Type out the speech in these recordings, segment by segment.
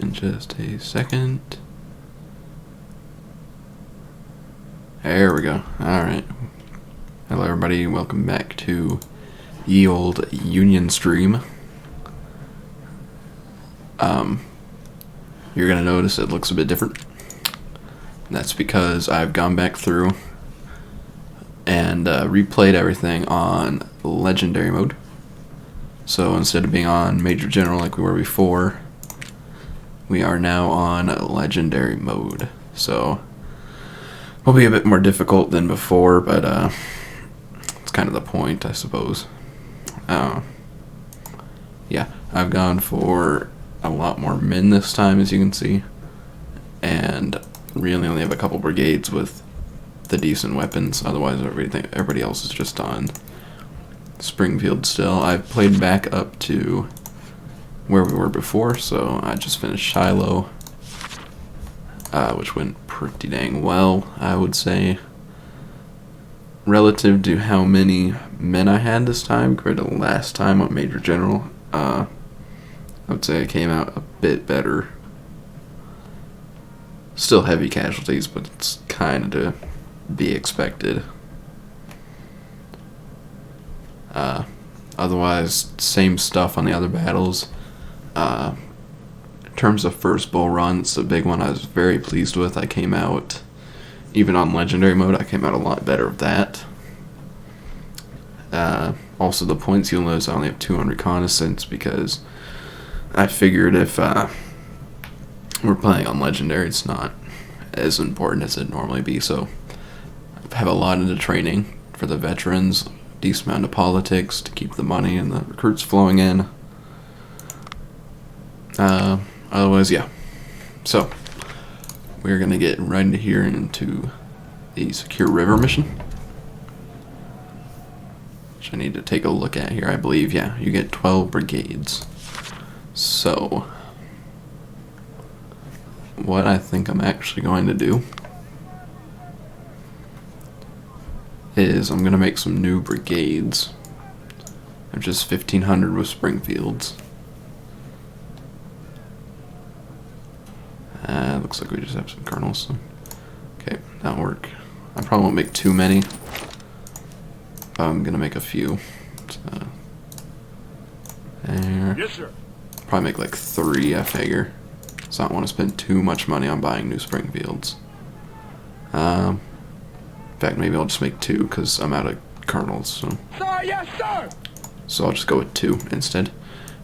In just a second. There we go. Alright. Hello everybody, welcome back to ye old Union stream. You're gonna notice it looks a bit different. That's because I've gone back through and replayed everything on legendary mode. So instead of being on Major General like we were before, we are now on legendary mode. So will be a bit more difficult than before, but it's kind of the point, I suppose. Yeah, I've gone for a lot more men this time, as you can see, and really only have a couple brigades with the decent weapons. Otherwise, everybody else is just on Springfield still. I've played back up to where we were before, so I just finished Shiloh, which went pretty dang well, I would say. Relative to how many men I had this time compared to last time on Major General, I would say it came out a bit better. Still heavy casualties, but it's kind of to be expected. Otherwise, same stuff on the other battles. In terms of first bull runs, the big one I was very pleased with. I came out, even on legendary mode, I came out a lot better with that. Also the points, you'll notice I only have 2 on reconnaissance because I figured if we're playing on legendary, it's not as important as it'd normally be. So I have a lot into training for the veterans, decent amount of politics to keep the money and the recruits flowing in. Otherwise, yeah. So we're gonna get right into here into the Secure River mission, which I need to take a look at here. I believe, yeah, you get 12 brigades. So what I think I'm actually going to do is I'm gonna make some new brigades. I'm just 1,500 with Springfields. Looks like we just have some colonels. So. Okay, that'll work. I probably won't make too many. I'm gonna make a few. There. Yes, sir. Probably make like 3, I figure. So I don't want to spend too much money on buying new Springfields. In fact, maybe I'll just make 2 because I'm out of colonels. So. Sir, yes, sir. So I'll just go with 2 instead.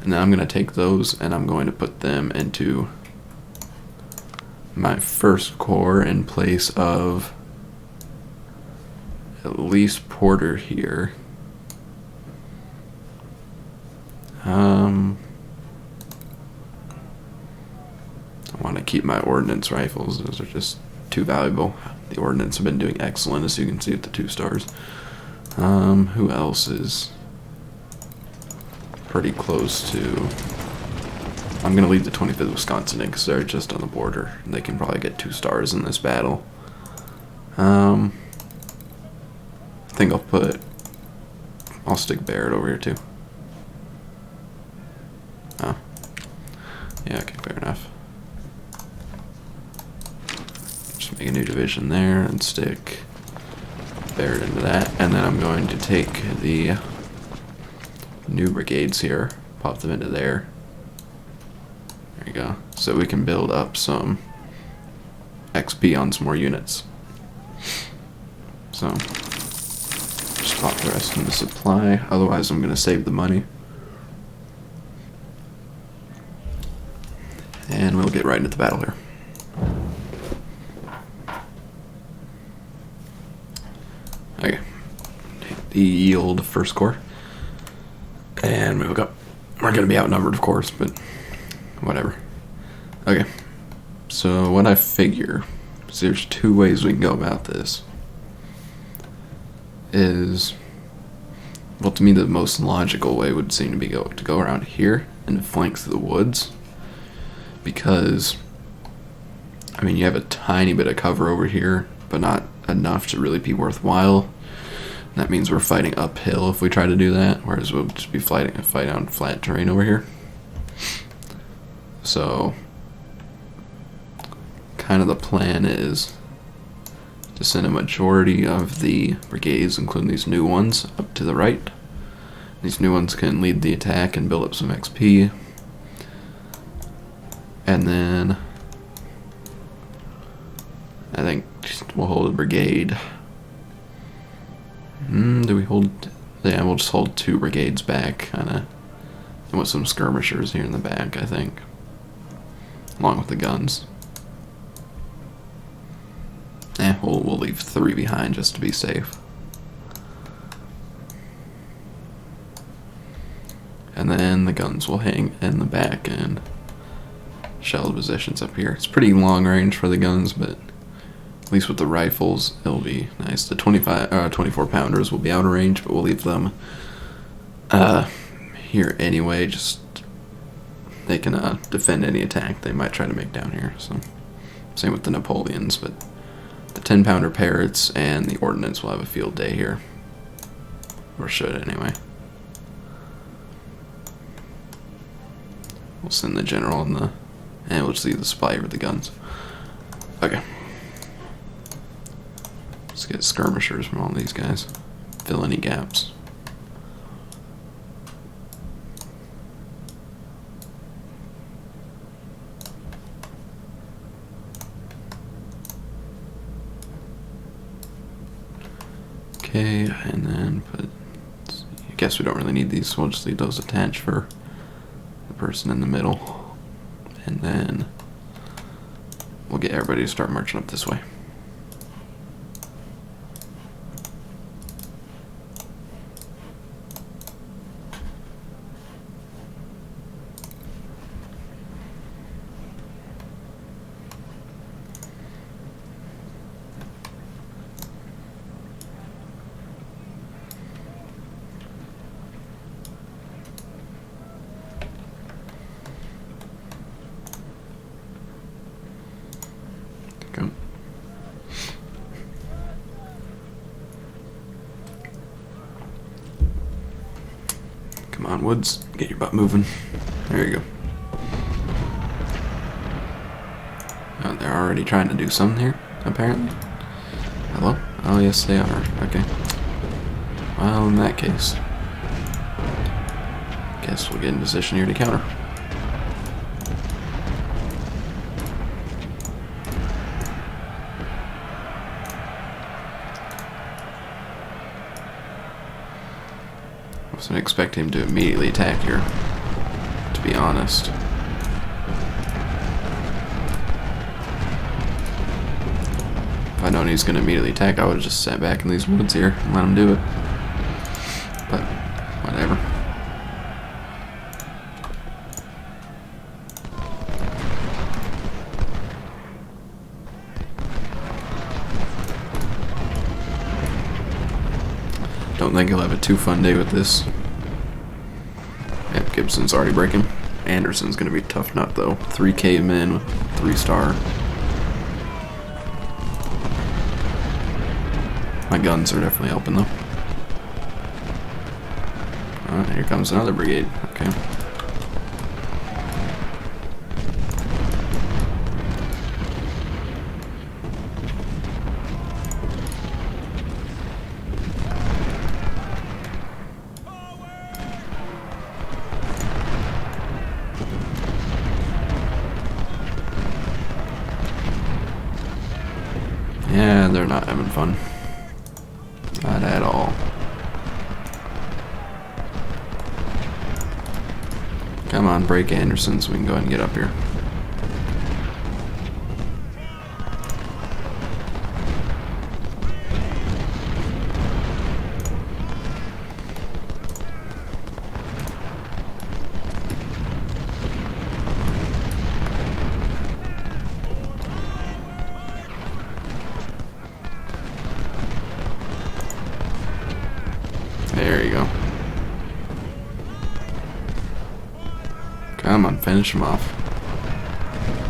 And then I'm gonna take those and I'm going to put them into my first corps in place of at least Porter here. I want to keep my ordnance rifles. Those are just too valuable. The ordnance have been doing excellent, as you can see with the 2 stars. Who else is pretty close to... I'm going to leave the 25th Wisconsin in because they're just on the border. They can probably get 2 stars in this battle. I think I'll stick Barrett over here too. Oh. Yeah, okay, fair enough. Just make a new division there and stick Barrett into that. And then I'm going to take the new brigades here, pop them into there. There you go. So we can build up some XP on some more units. So just pop the rest in the supply. Otherwise, I'm going to save the money. And we'll get right into the battle here. Okay. Take the yield first corps. And move up. We're going to be outnumbered, of course, but whatever. Okay. So what I figure is there's 2 ways we can go about this. Is, well, to me the most logical way would seem to be to go around here and flank through the woods, because I mean you have a tiny bit of cover over here but not enough to really be worthwhile. That means we're fighting uphill if we try to do that, whereas we'll just be fighting on flat terrain over here. So kind of the plan is to send a majority of the brigades, including these new ones, up to the right. These new ones can lead the attack and build up some XP. And then I think we'll hold a brigade. Do we hold? Yeah, we'll just hold 2 brigades back, kinda. And with some skirmishers here in the back, I think. Along with the guns. We'll leave 3 behind just to be safe. And then the guns will hang in the back and shell the positions up here. It's pretty long range for the guns, but at least with the rifles, it'll be nice. The 24 pounders will be out of range, but we'll leave them here anyway. Just they can defend any attack they might try to make down here. So same with the Napoleons, but the 10-pounder Parrots and the Ordnance will have a field day here, or should anyway. We'll send the general and we'll just leave the supply with the guns. Okay. Let's get skirmishers from all these guys. Fill any gaps. Okay, and then I guess we don't really need these, so we'll just leave those attached for the person in the middle. And then we'll get everybody to start marching up this way. Go. Come on, Woods. Get your butt moving. There you go. Oh, they're already trying to do something here, apparently. Hello? Oh, yes, they are. Okay. Well, in that case, guess we'll get in position here to counter. I wasn't expecting him to immediately attack here, to be honest. If I'd known he was going to immediately attack, I would have just sat back in these woods here and let him do it. But, whatever. Don't think he'll have a too fun day with this. Yep, Gibson's already breaking. Anderson's gonna be a tough nut though. 3K men with 3-star. My guns are definitely helping though. Alright, here comes another brigade. Okay. Yeah, they're not having fun. Not at all. Come on, break Anderson so we can go ahead and get up here. There you go. Come on, finish him off.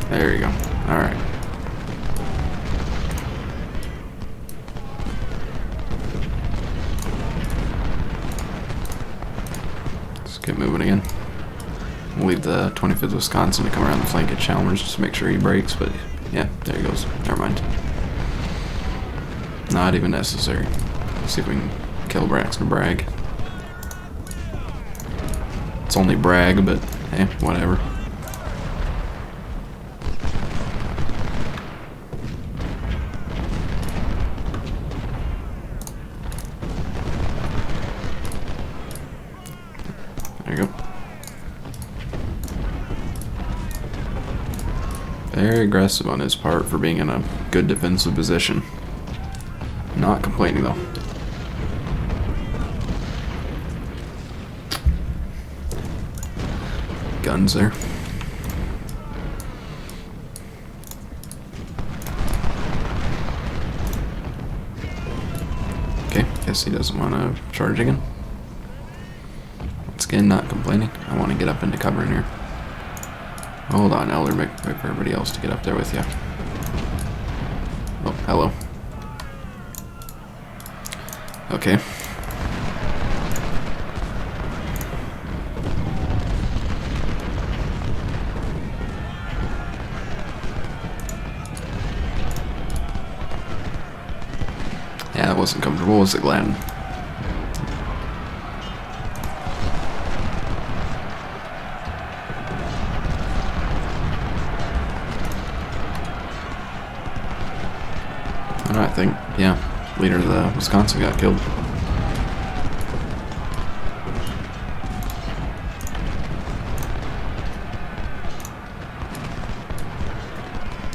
There you go. Alright. Let's get moving again. We'll leave the 25th Wisconsin to come around the flank at Chalmers just to make sure he breaks, but Yeah, there he goes. Never mind. Not even necessary. Let's see if we can kill Braxton Bragg. It's only Bragg, but hey, whatever. There you go. Very aggressive on his part for being in a good defensive position. Not complaining though. Guns there. Okay, guess he doesn't want to charge again. Once again, not complaining. I want to get up into cover in here. Hold on, Elder, wait for everybody else to get up there with you. Oh, hello. Okay. Yeah, that wasn't comfortable, was it, Glenn? I think, yeah, leader of the Wisconsin got killed.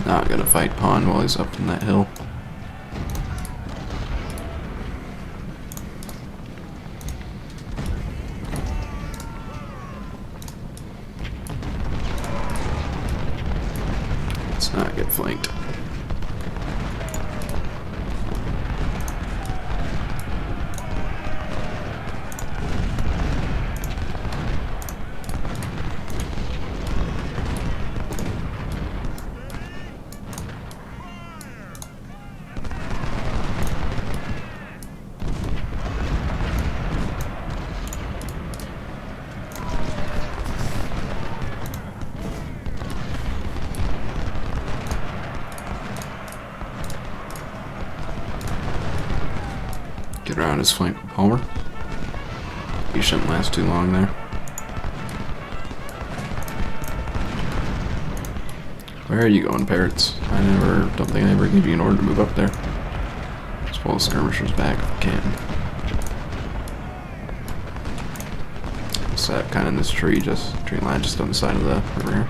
Not gonna fight Pond while he's up in that hill. Let's not get flanked. Get around his flank with Palmer. He shouldn't last too long there. Where are you going, Parrots? Don't think I ever gave you an order to move up there. Let's pull the skirmishers back if we can. Set kind of in this tree line just on the side of the river here.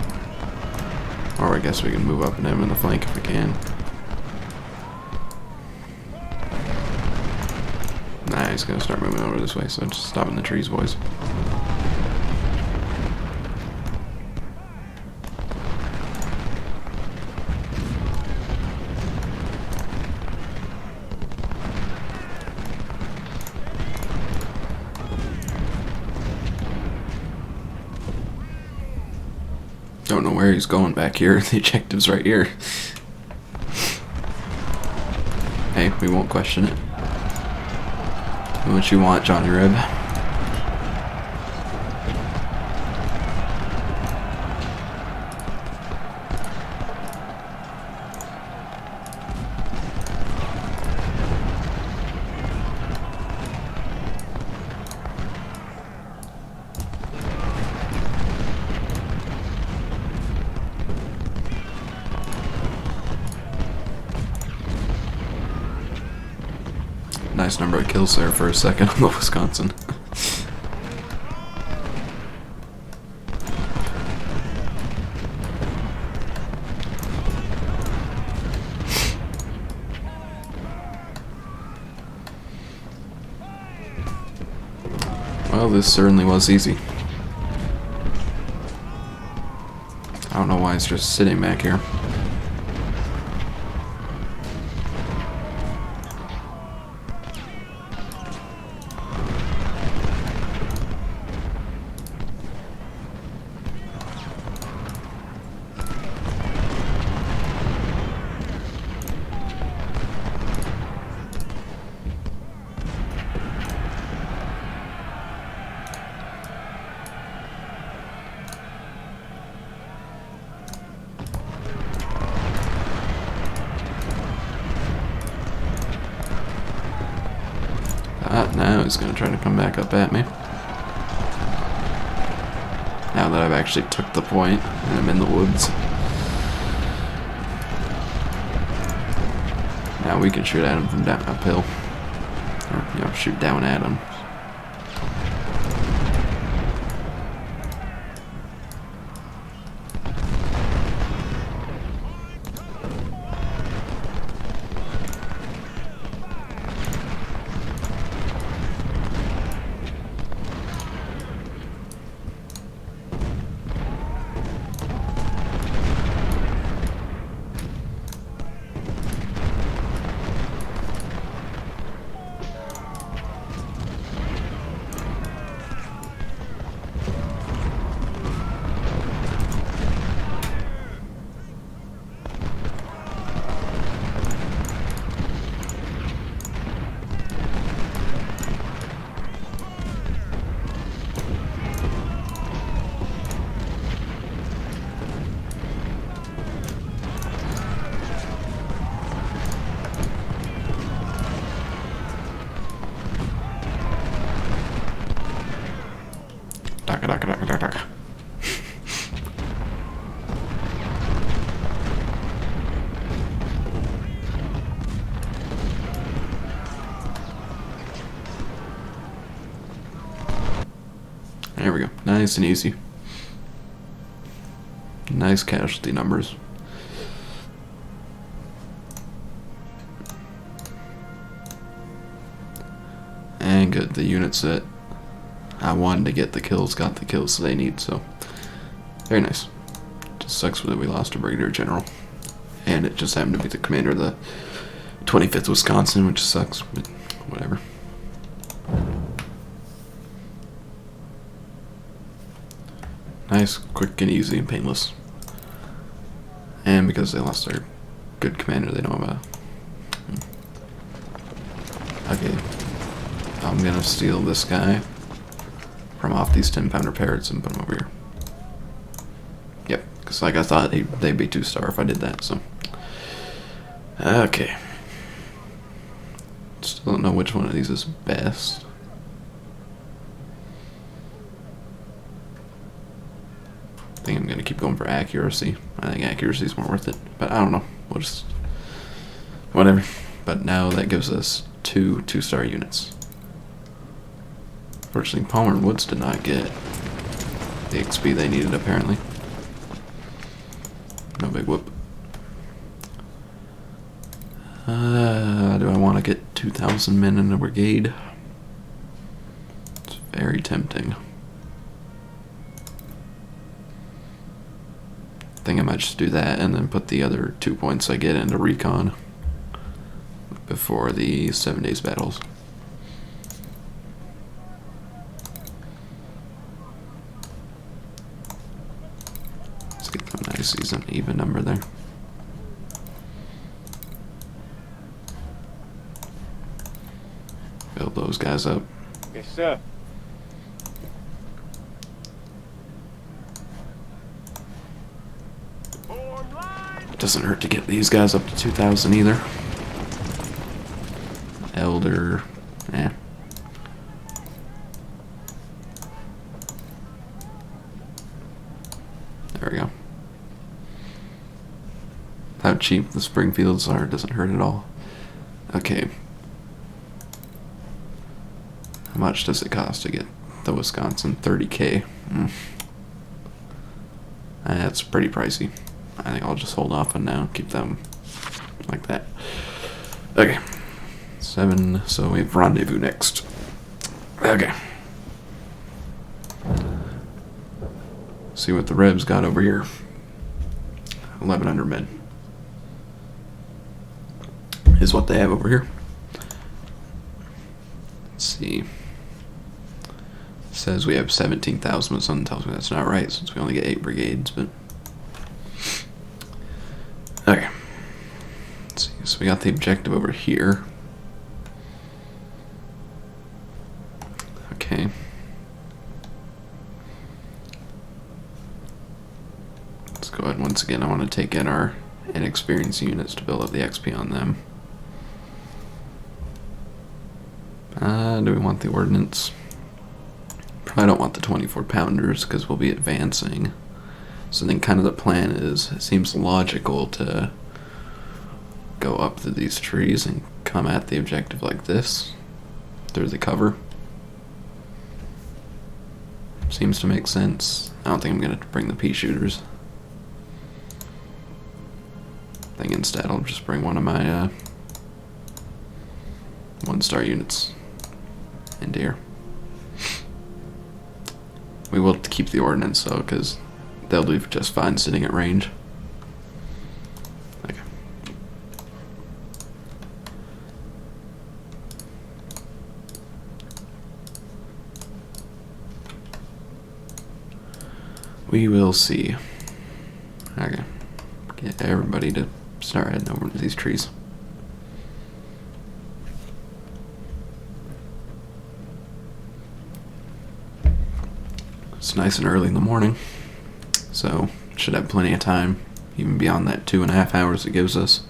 Or I guess we can move up and have him in the flank if we can. Nah, he's gonna start moving over this way, so just stop in the trees, boys. Don't know where he's going back here. The objective's right here. Hey, we won't question it. Do what you want, Johnny Rib. Nice number of kills there for a second on the Wisconsin. Well, this certainly was easy. I don't know why it's just sitting back here. Now he's gonna try to come back up at me. Now that I've actually took the point and I'm in the woods. Now we can shoot at him from down uphill. Or, you know, shoot down at him. There we go. Nice and easy. Nice casualty numbers. And good. The units that I wanted to get the kills got the kills they need, so very nice. Just sucks that we lost a Brigadier General. And it just happened to be the commander of the 25th Wisconsin, which sucks, but whatever. Nice, quick and easy and painless. And because they lost their good commander they know about. Okay. I'm gonna steal this guy from off these 10-pounder parrots and put him over here. Yep, because like I thought they'd be 2-star if I did that, so. Okay. Still don't know which one of these is best. I think I'm gonna keep going for accuracy. I think accuracy is more worth it, but I don't know. We'll just whatever. But now that gives us 2 2-star units. Fortunately, Palmer and Woods did not get the XP they needed apparently. No big whoop. Do I want to get 2,000 men in a brigade? It's very tempting. I think I might just do that and then put the other 2 points I get into recon before the 7 days battles. Let's get them nice, use an even number there. Build those guys up. Yes, sir. Doesn't hurt to get these guys up to 2,000 either. Elder, eh. There we go. How cheap the Springfields are doesn't hurt at all. Okay. How much does it cost to get the Wisconsin? 30K. That's pretty pricey. I think I'll just hold off on now, keep them like that. Okay. 7, so we have rendezvous next. Okay. See what the Revs got over here. 1,100 men. Is what they have over here. Let's see. It says we have 17,000, but something tells me that's not right since we only get 8 brigades, but okay. Let's see. So we got the objective over here. Okay. Let's go ahead once again. I want to take in our inexperienced units to build up the XP on them. Do we want the ordnance? Probably don't want the 24 pounders because we'll be advancing. So then kind of the plan is, it seems logical to go up to these trees and come at the objective like this, through the cover. Seems to make sense. I don't think I'm going to bring the pea shooters. I think instead I'll just bring one of my 1-star units into here. We will keep the ordnance though, because they'll do just fine sitting at range. Okay. We will see. Okay. Get everybody to start heading over to these trees. It's nice and early in the morning, so should have plenty of time, even beyond that 2.5 hours it gives us.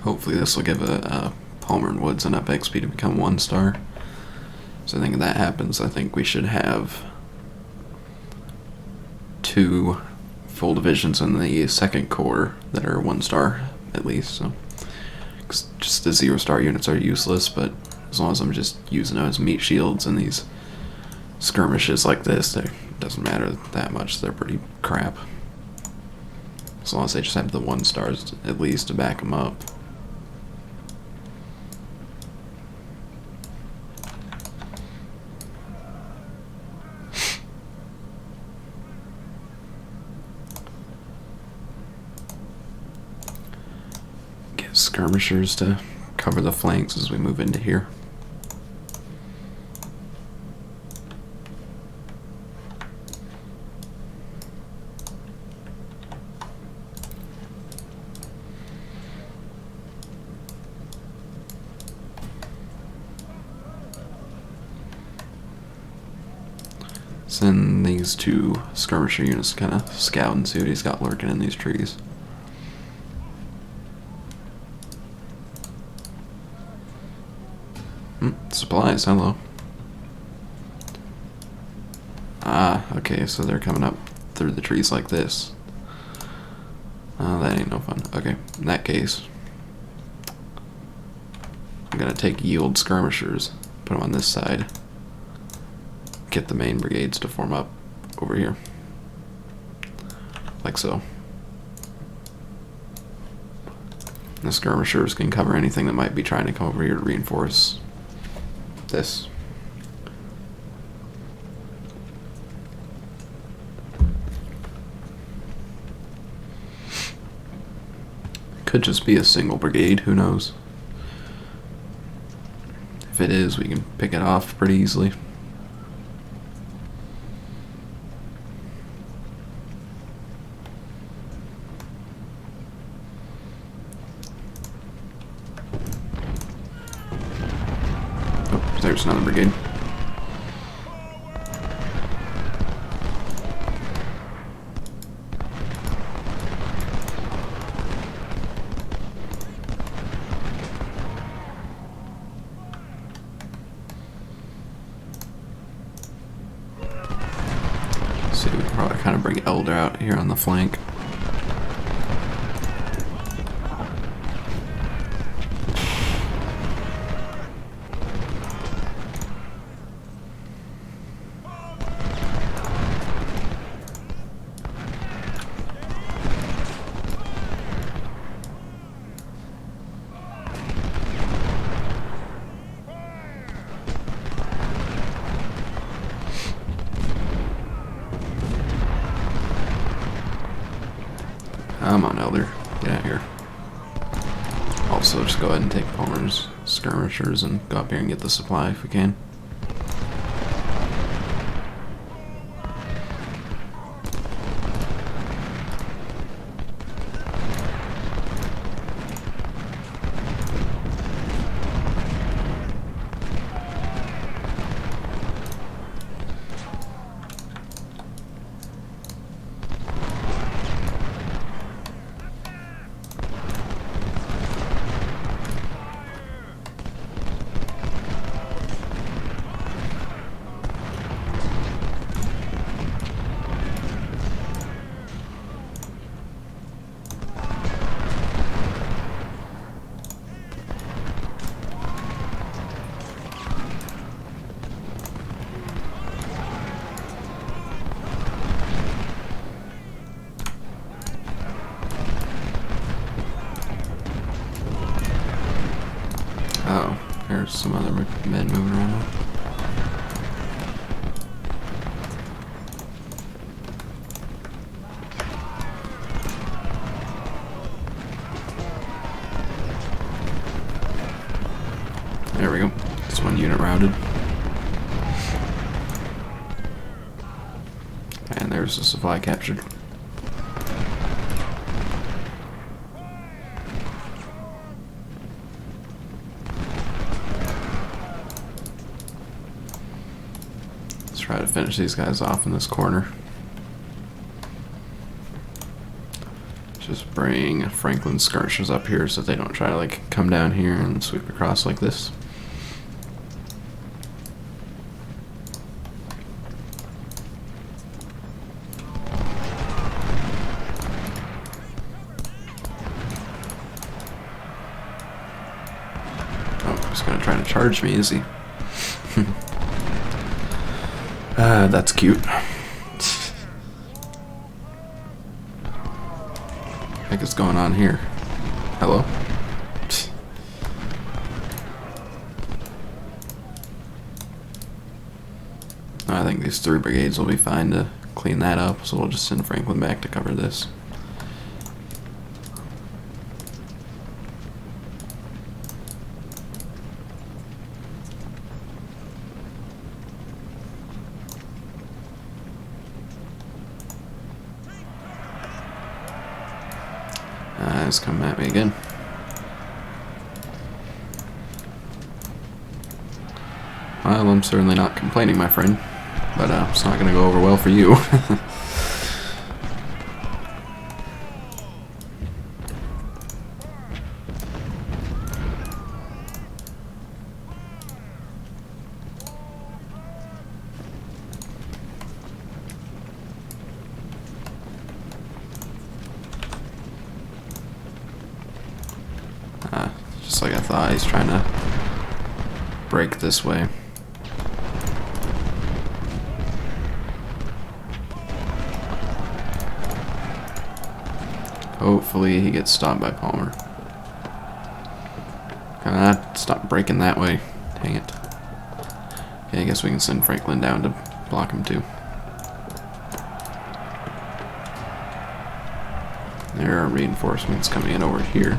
Hopefully this will give Palmer and Woods enough XP to become 1-star. So I think if that happens, I think we should have 2 full divisions in the 2nd Corps that are 1-star at least. So just the 0-star units are useless, but as long as I'm just using them as meat shields in these skirmishes like this, it doesn't matter that much. They're pretty crap. As long as they just have the 1-stars at least to back them up. Skirmishers to cover the flanks as we move into here. Send these 2 skirmisher units to kind of scout and see what he's got lurking in these trees. Supplies, hello. Ah, okay, so they're coming up through the trees like this. Oh, that ain't no fun. Okay, in that case, I'm gonna take yield skirmishers, put them on this side, get the main brigades to form up over here. Like so. The skirmishers can cover anything that might be trying to come over here to reinforce this. Could just be a single brigade, who knows? If it is, we can pick it off pretty easily. There's another brigade. See, we can probably kind of bring Elder out here on the flank. Come on, Elder. Get out here. Also, just go ahead and take Palmer's skirmishers and go up here and get the supply if we can. There's some other men moving around. There we go. That's one unit routed. And there's the supply captured. Let's try to finish these guys off in this corner. Just bring Franklin's skirmishers up here so they don't try to like come down here and sweep across like this. Oh, he's gonna try to charge me, is he? That's cute. What is going on here? Hello? I think these 3 brigades will be fine to clean that up, so we'll just send Franklin back to cover this. It's coming at me again. Well, I'm certainly not complaining, my friend, but it's not going to go over well for you. Just like I thought, he's trying to break this way. Hopefully he gets stopped by Palmer. Stop breaking that way. Dang it. Okay, I guess we can send Franklin down to block him too. There are reinforcements coming in over here.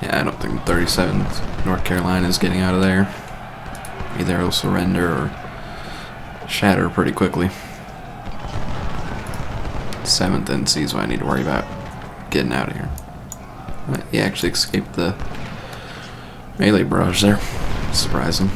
Yeah, I don't think 37th North Carolina is getting out of there. Either he'll surrender or shatter pretty quickly. 7th NC is what I need to worry about getting out of here. But he actually escaped the melee barrage there. Surprising.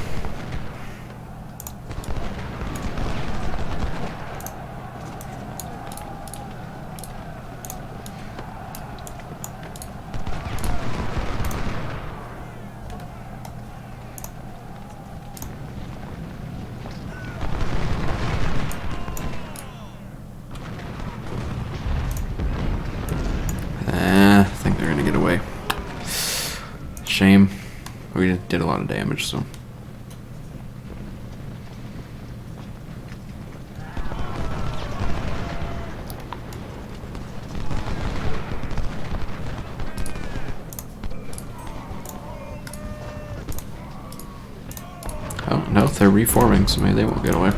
I think they're gonna get away. Shame. We did a lot of damage, so. Oh, no, they're reforming, so maybe they won't get away.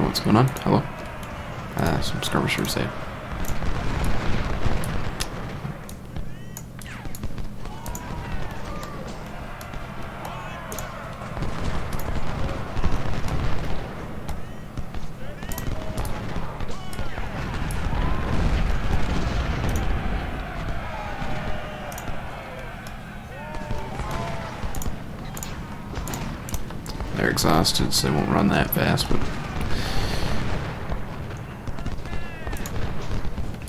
What's going on? Hello? Some skirmishers there. They're exhausted, so they won't run that fast, but...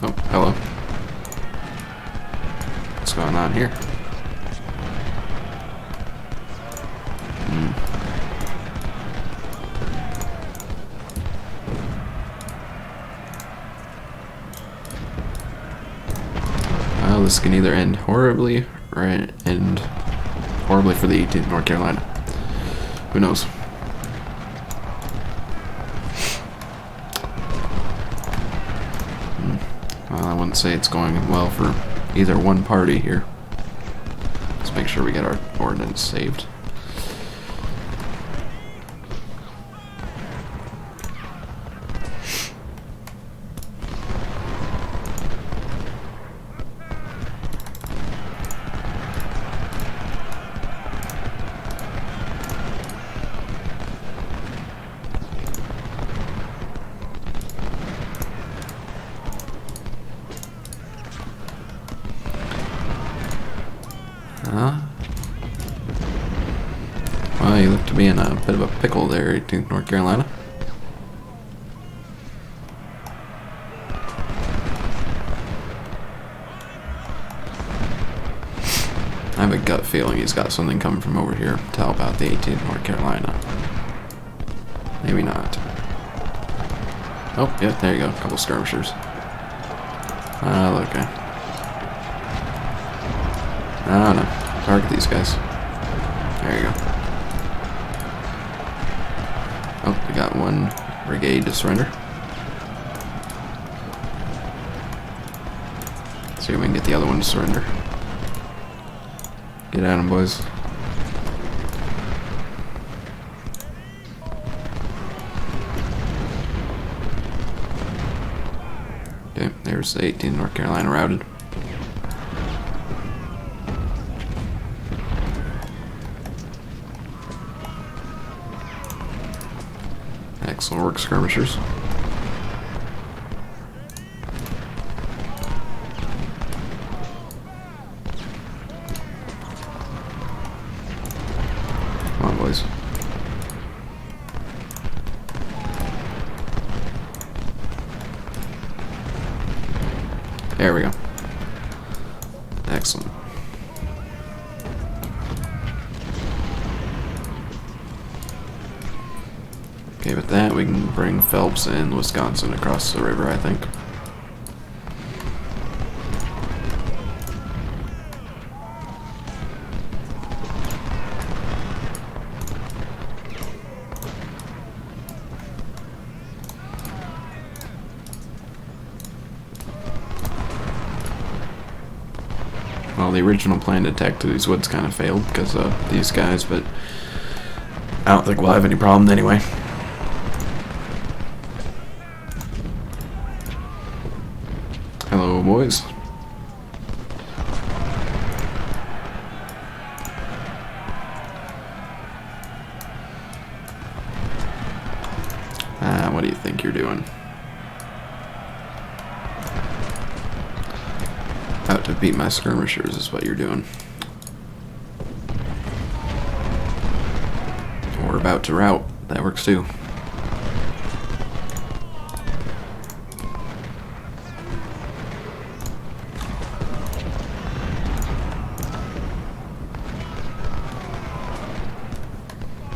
Oh, hello. What's going on here? Well, this can either end horribly or end horribly for the 18th North Carolina. Who knows? Well, I wouldn't say it's going well for either one party here. Let's make sure we get our ordnance saved. Well, you look to be in a bit of a pickle there, 18th North Carolina. I have a gut feeling he's got something coming from over here to help out the 18th North Carolina. Maybe not. Oh, yeah, there you go. A couple skirmishers. Okay. I don't know. Target these guys. There you go. Oh, we got one brigade to surrender. See if we can get the other one to surrender. Get at them, boys. Okay, there's the 18th North Carolina routed. Excellent work, skirmishers. Come on, boys. There we go. Excellent. Okay, with that, we can bring Phelps and Wisconsin across the river, I think. Well, the original plan to attack through these woods kind of failed because of these guys, but I don't think we'll have any problem anyway. Hello, boys. What do you think you're doing? Out to beat my skirmishers is what you're doing. Or about to rout. That works too.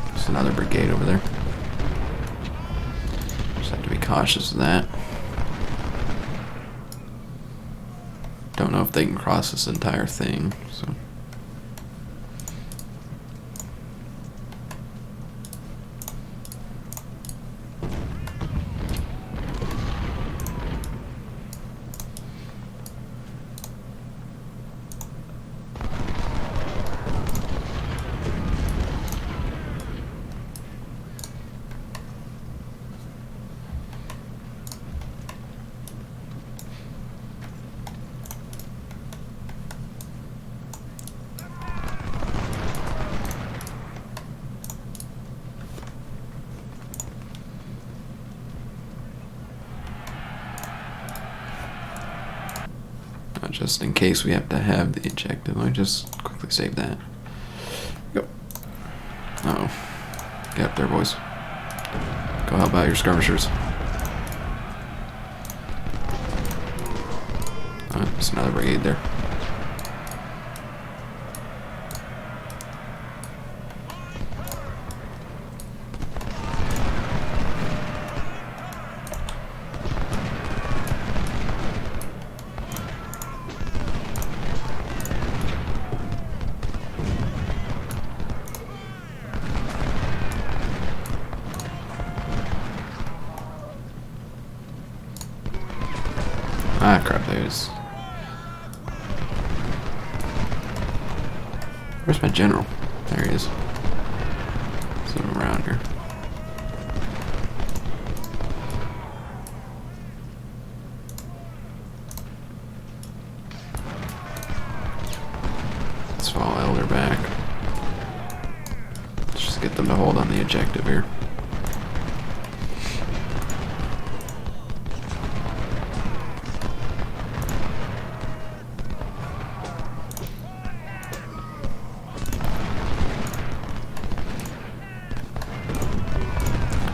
There's another brigade over there. Just have to be cautious of that. Don't know if they can cross this entire thing, so. Just in case we have to have the ejected. Let me just quickly save that. Go. Uh-oh. Get up there, boys. Go help out your skirmishers. There's another brigade there. Ah, crap, there's... Where's my general? There he is. Somewhere around here. Let's follow Elder back. Let's just get them to hold on the objective here.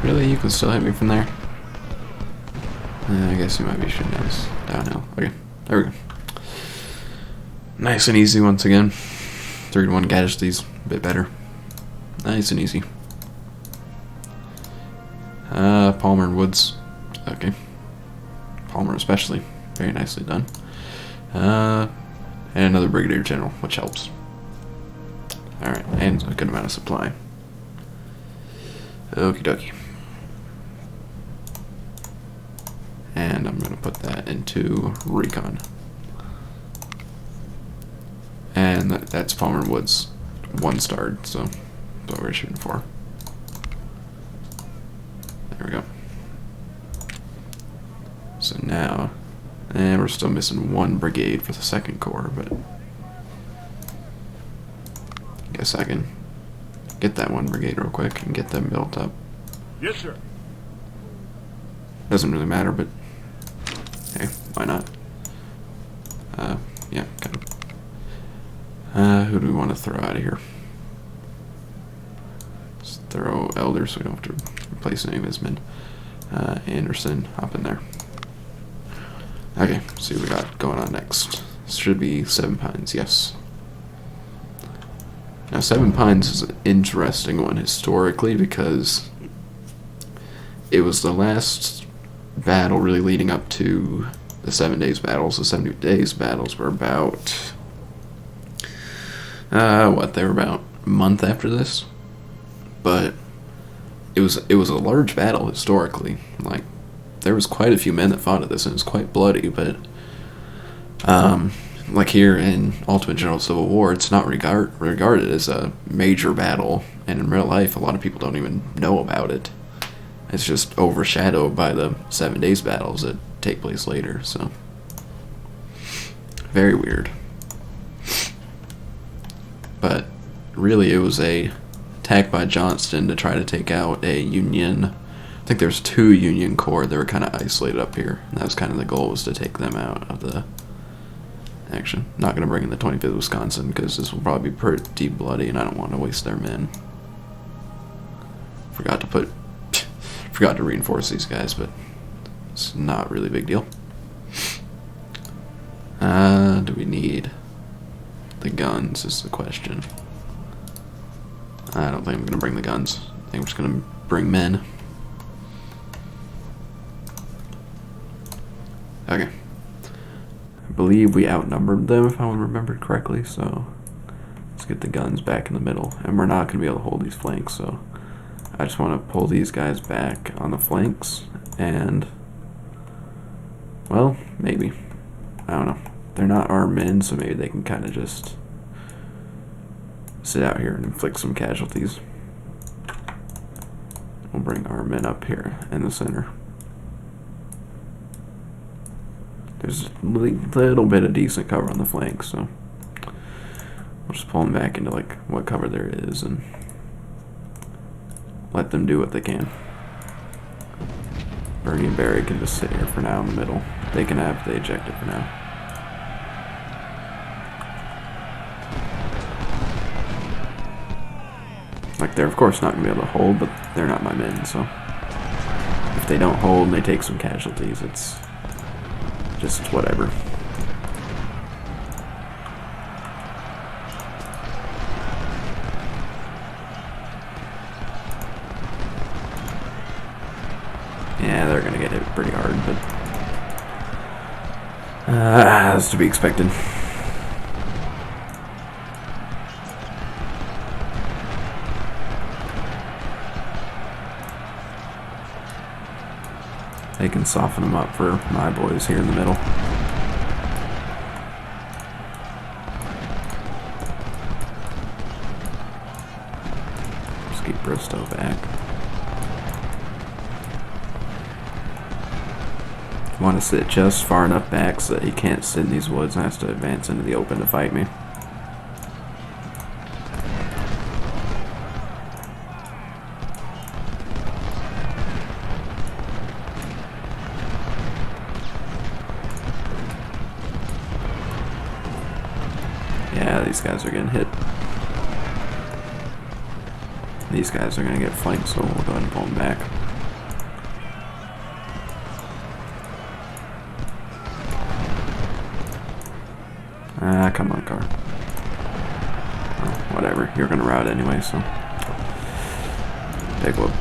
Really? You can still hit me from there? I guess you might be shooting at us downhill. Okay, there we go. Nice and easy once again. 3-1 casualties, a bit better. Nice and easy. Palmer and Woods. Okay. Palmer especially. Very nicely done. And another Brigadier General, which helps. Alright, and a good amount of supply. Okie dokie. And I'm going to put that into Recon. And that's Palmer and Woods 1-starred, so that's what we're shooting for. There we go. So now, and we're still missing 1 brigade for the 2nd Corps, but I guess I can get that 1 brigade real quick and get them built up. Yes, sir. Doesn't really matter, but hey, why not? Yeah, kind of. Who do we want to throw out of here? Let's throw Elder so we don't have to replace any of his men. Anderson, hop in there. Okay, see what we got going on next. This should be 7 Pines, yes. Now, 7 Pines is an interesting one historically because it was the last battle really leading up to the 7 Days battles. The 7 Days battles were about they were about a month after this, but it was a large battle historically. Like, there was quite a few men that fought at this, and it was quite bloody. But like here in Ultimate General Civil War, it's not regarded as a major battle, and in real life, a lot of people don't even know about it. It's just overshadowed by the 7 Days battles that take place later. So very weird. But really, it was a attack by Johnston to try to take out a Union. I think there's 2 Union Corps that were kind of isolated up here, and that was kind of the goal, was to take them out of the action. Not going to bring in the 25th Wisconsin because this will probably be pretty bloody, and I don't want to waste their men. Forgot to reinforce these guys, but it's not really a big deal. Do we need the guns is the question. I don't think I'm going to bring the guns. I think I'm just going to bring men. Okay. I believe we outnumbered them, if I remember correctly, so let's get the guns back in the middle. And we're not going to be able to hold these flanks, so I just want to pull these guys back on the flanks, and, well, maybe. I don't know. They're not armed men, so maybe they can kind of just sit out here and inflict some casualties. We'll bring our men up here in the center. There's a little bit of decent cover on the flanks, so we'll just pull them back into like what cover there is and let them do what they can. Bernie and Barry can just sit here for now in the middle. They can have the ejector for now. Like, they're of course not going to be able to hold, but they're not my men, so if they don't hold and they take some casualties, it's just whatever. Yeah, they're going to get hit pretty hard, but that's to be expected. They can soften them up for my boys here in the middle. Just keep Bristow back. I want to sit just far enough back so that he can't sit in these woods and has to advance into the open to fight me. Yeah, these guys are getting hit. These guys are going to get flanked, so we'll go ahead and pull them back. Ah, come on, car. Oh, whatever, you're going to route anyway, so take a look.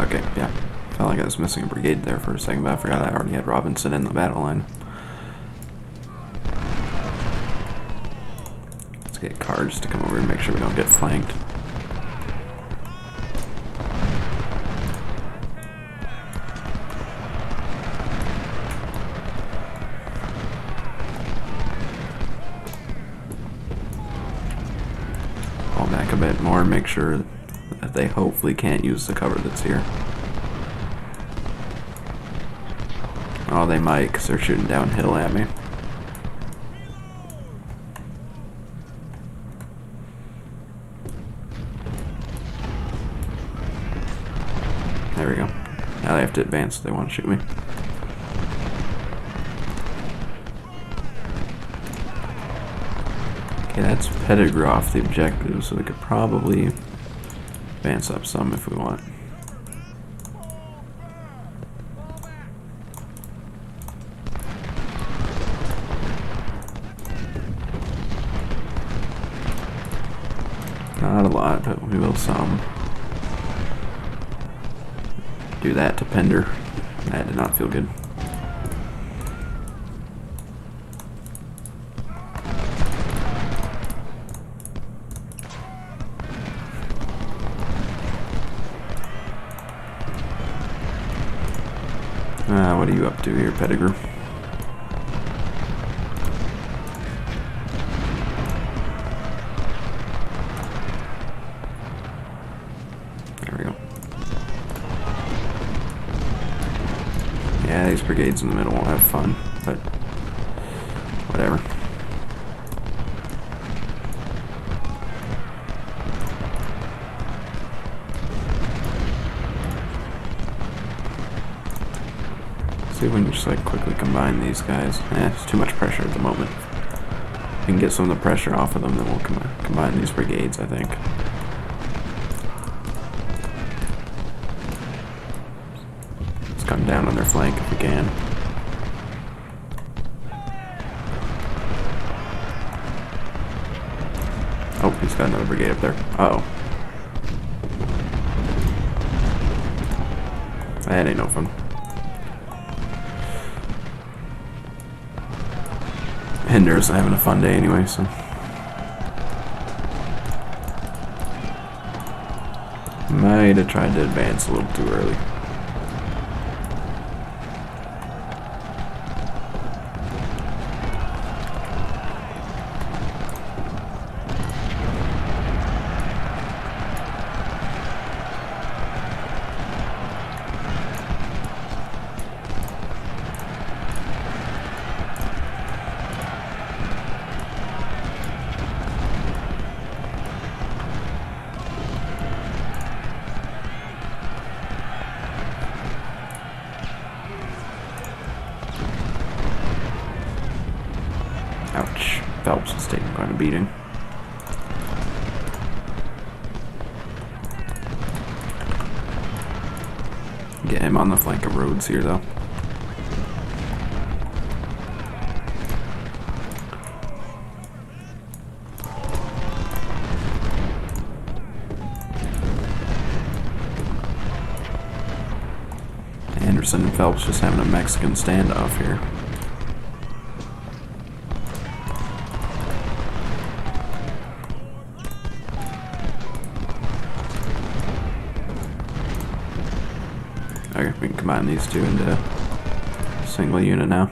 Okay, yeah. Felt like I was missing a brigade there for a second, but I forgot I already had Robinson in the battle line. Let's get cards to come over and make sure we don't get flanked. Fall back a bit more and make sure that they hopefully can't use the cover that's here. Oh, they might, because they're shooting downhill at me. There we go. Now they have to advance if they want to shoot me. Okay, that's Pettigrew off the objective, so we could probably advance up some if we want. Not a lot, but we will some. Do that to Pender. That did not feel good. What are you up to here, Pettigrew? There we go. Yeah, these brigades in the middle won't have fun, but whatever. See if we can just like quickly combine these guys. It's too much pressure at the moment. If we can get some of the pressure off of them, then we'll combine these brigades, I think. Let's come down on their flank if we can. Oh, he's got another brigade up there. Uh-oh. That ain't no fun. Hinder's having a fun day anyway, so. Might have tried to advance a little too early. Ouch. Phelps is taking quite a beating. Get him on the flank of Rhodes here, though. Anderson and Phelps just having a Mexican standoff here. Okay, we can combine these two into a single unit now.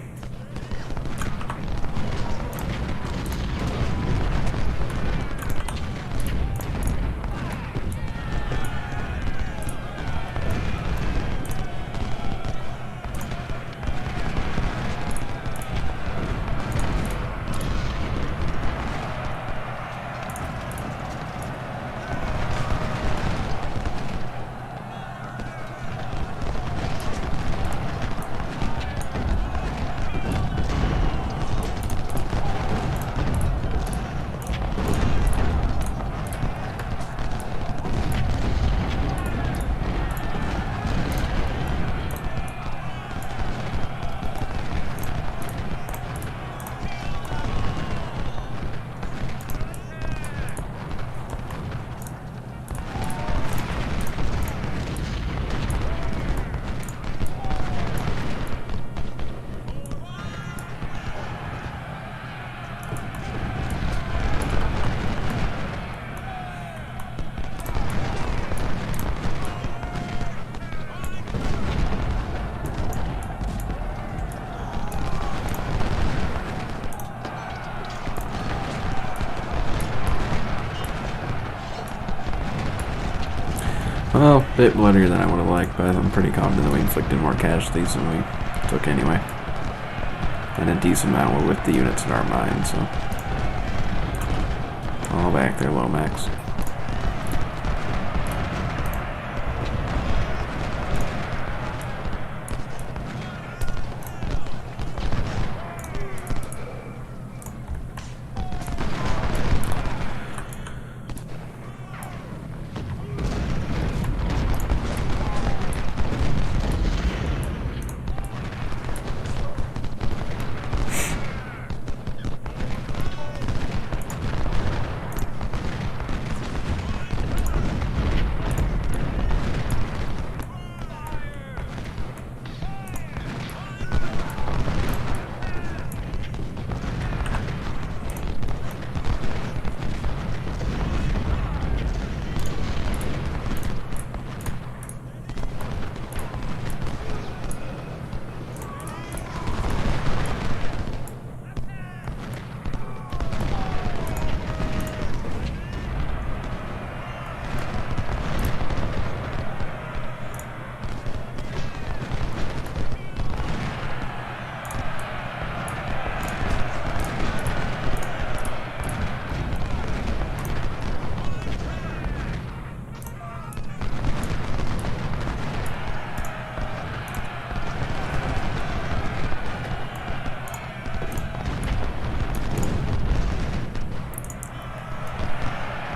Well, a bit bloodier than I would have liked, but I'm pretty confident that we inflicted more casualties than we took anyway. And a decent amount were with the units in our mind, so. All back there, low max.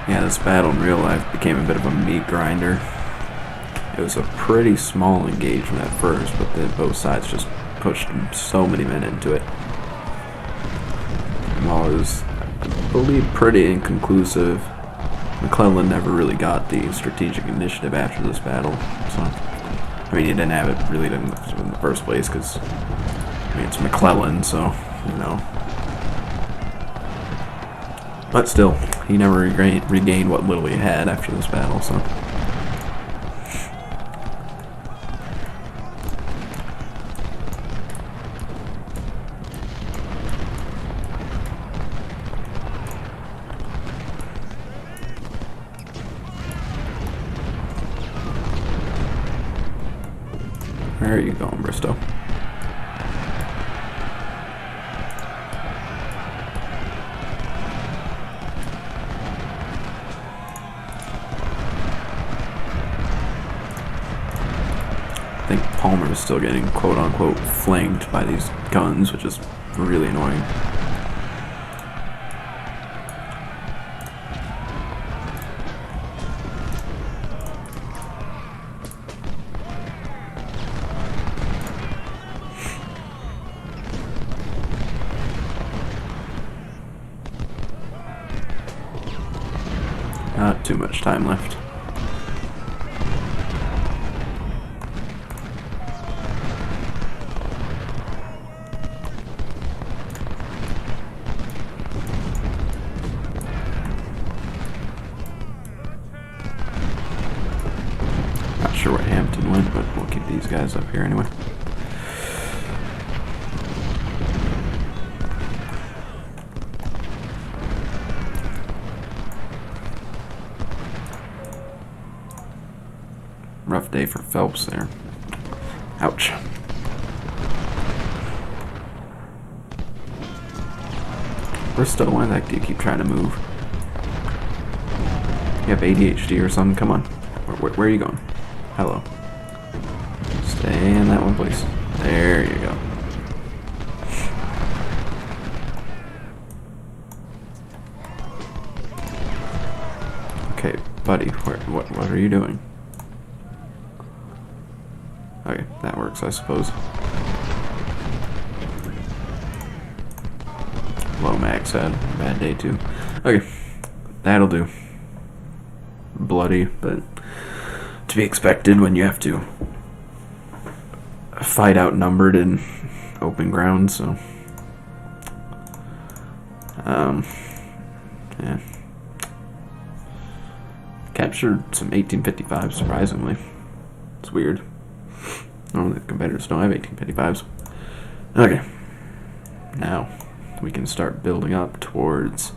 Yeah, this battle in real life became a bit of a meat grinder. It was a pretty small engagement at first, but then both sides just pushed so many men into it. And while it was, I believe, pretty inconclusive, McClellan never really got the strategic initiative after this battle, so I mean, he didn't have it really in the first place because, I mean, it's McClellan, so, you know. But still, he never regained what little he had after this battle, so. Where are you going, Bristow? I think Palmer is still getting quote-unquote flanked by these guns, which is really annoying. Not too much time left. Not sure where Hampton went, but we'll keep these guys up here anyway. Rough day for Phelps there. Ouch. Bristow, why the heck do you keep trying to move? You have ADHD or something? Come on. Where are you going? Hello. Stay in that one place. There you go. Okay, buddy, what are you doing? Okay, that works, I suppose. Lomax had a bad day too. Okay, that'll do. Bloody, but to be expected when you have to fight outnumbered in open ground, so. Yeah. Captured some 1855s, surprisingly. It's weird. Normally the competitors don't have 1855s. Okay. Now, we can start building up towards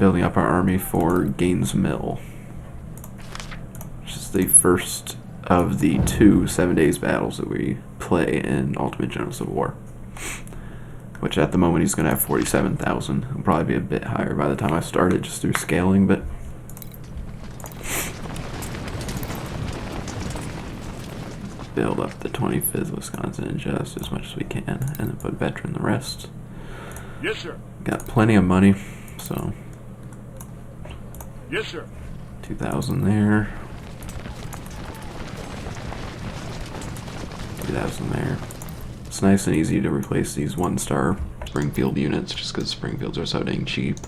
our army for Gaines Mill, which is the first of the 2 7 days battles that we play in Ultimate General Civil War, which at the moment he's going to have 47,000. It'll probably be a bit higher by the time I start it just through scaling, but build up the 25th Wisconsin just as much as we can, and then put veteran the rest. Yes, sir. Got plenty of money, so. Yes, sir. 2,000 there. 2,000 there. It's nice and easy to replace these 1-star Springfield units just because Springfields are so dang cheap.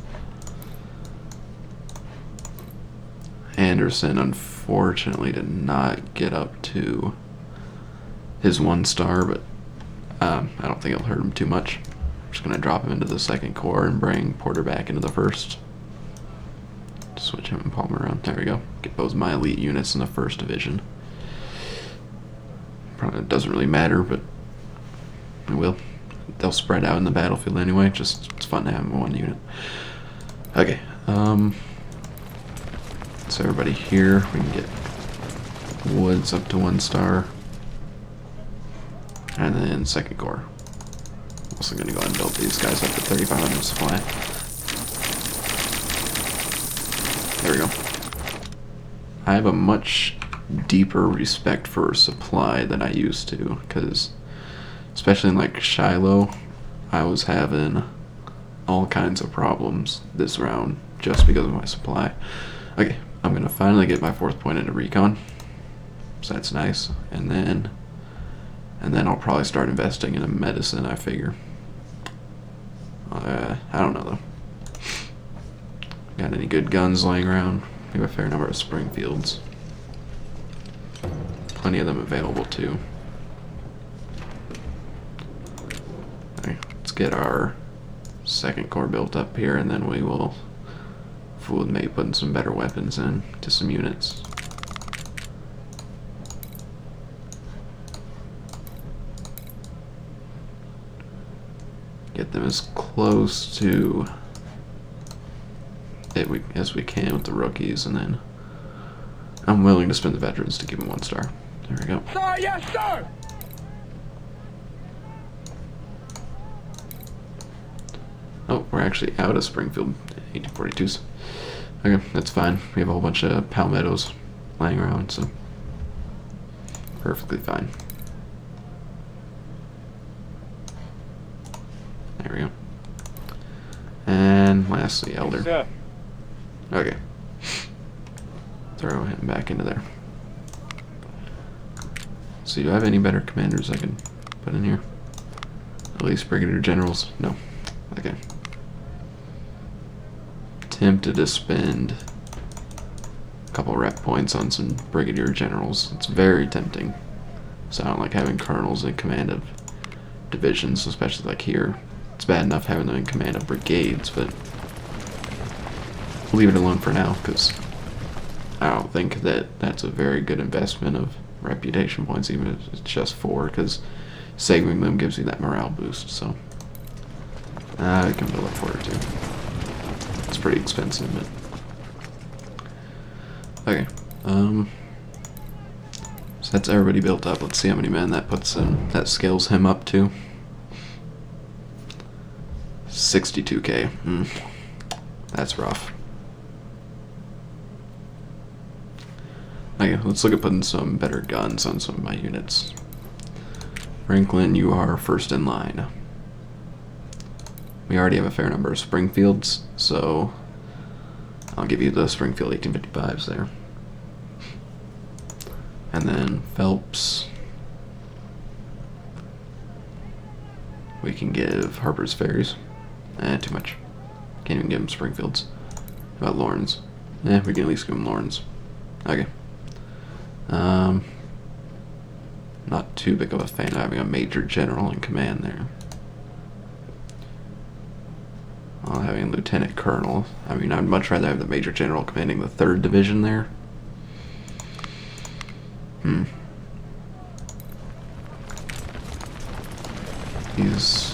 Anderson unfortunately did not get up to his 1-star, but I don't think it'll hurt him too much. I'm just going to drop him into the 2nd Corps and bring Porter back into the 1st. Switch him and Palmer around. There we go. Get those my elite units in the 1st Division. Probably doesn't really matter, but it will. They'll spread out in the battlefield anyway. Just it's fun to have them in one unit. Okay. So everybody here, we can get Woods up to 1-star. And then 2nd Corps. Also going to go ahead and build these guys up to 3,500 supply. There we go. I have a much deeper respect for supply than I used to, because especially in like Shiloh, I was having all kinds of problems this round just because of my supply. Okay, I'm going to finally get my 4th point into recon, so that's nice, and then I'll probably start investing in a medicine, I figure. I don't know, though. Got any good guns laying around? We have a fair number of Springfields. plenty of them available too. Okay, let's get our second core built up here, and then we will fool with maybe putting some better weapons in to some units. Get them as close to it as we can with the rookies, and then I'm willing to spend the veterans to give them 1 star. There we go. Sir, yes, sir! Oh, we're actually out of Springfield 1842s. Okay, that's fine. We have a whole bunch of palmettos laying around, so perfectly fine. There we go. And lastly, Elder. Sir. Okay. Throw him back into there. So, do I have any better commanders I can put in here? At least brigadier generals? No. Okay. Tempted to spend a couple rep points on some brigadier generals. It's very tempting. So I don't like having colonels in command of divisions, especially like here. It's bad enough having them in command of brigades, but leave it alone for now, because I don't think that that's a very good investment of reputation points, even if it's just 4, because saving them gives you that morale boost. So I can build up for it too. It's pretty expensive, but okay. So that's everybody built up. Let's see how many men that puts in. That scales him up to 62k. That's rough. Okay, let's look at putting some better guns on some of my units. Franklin, you are first in line. We already have a fair number of Springfields, so I'll give you the Springfield 1855s there. And then Phelps, we can give Harper's Ferries. Too much. Can't even give him Springfields. How about Lawrence? We can at least give him Lawrence. Okay. Not too big of a fan of having a major general in command there. While having a lieutenant colonel. I mean, I'd much rather have the major general commanding the 3rd Division there.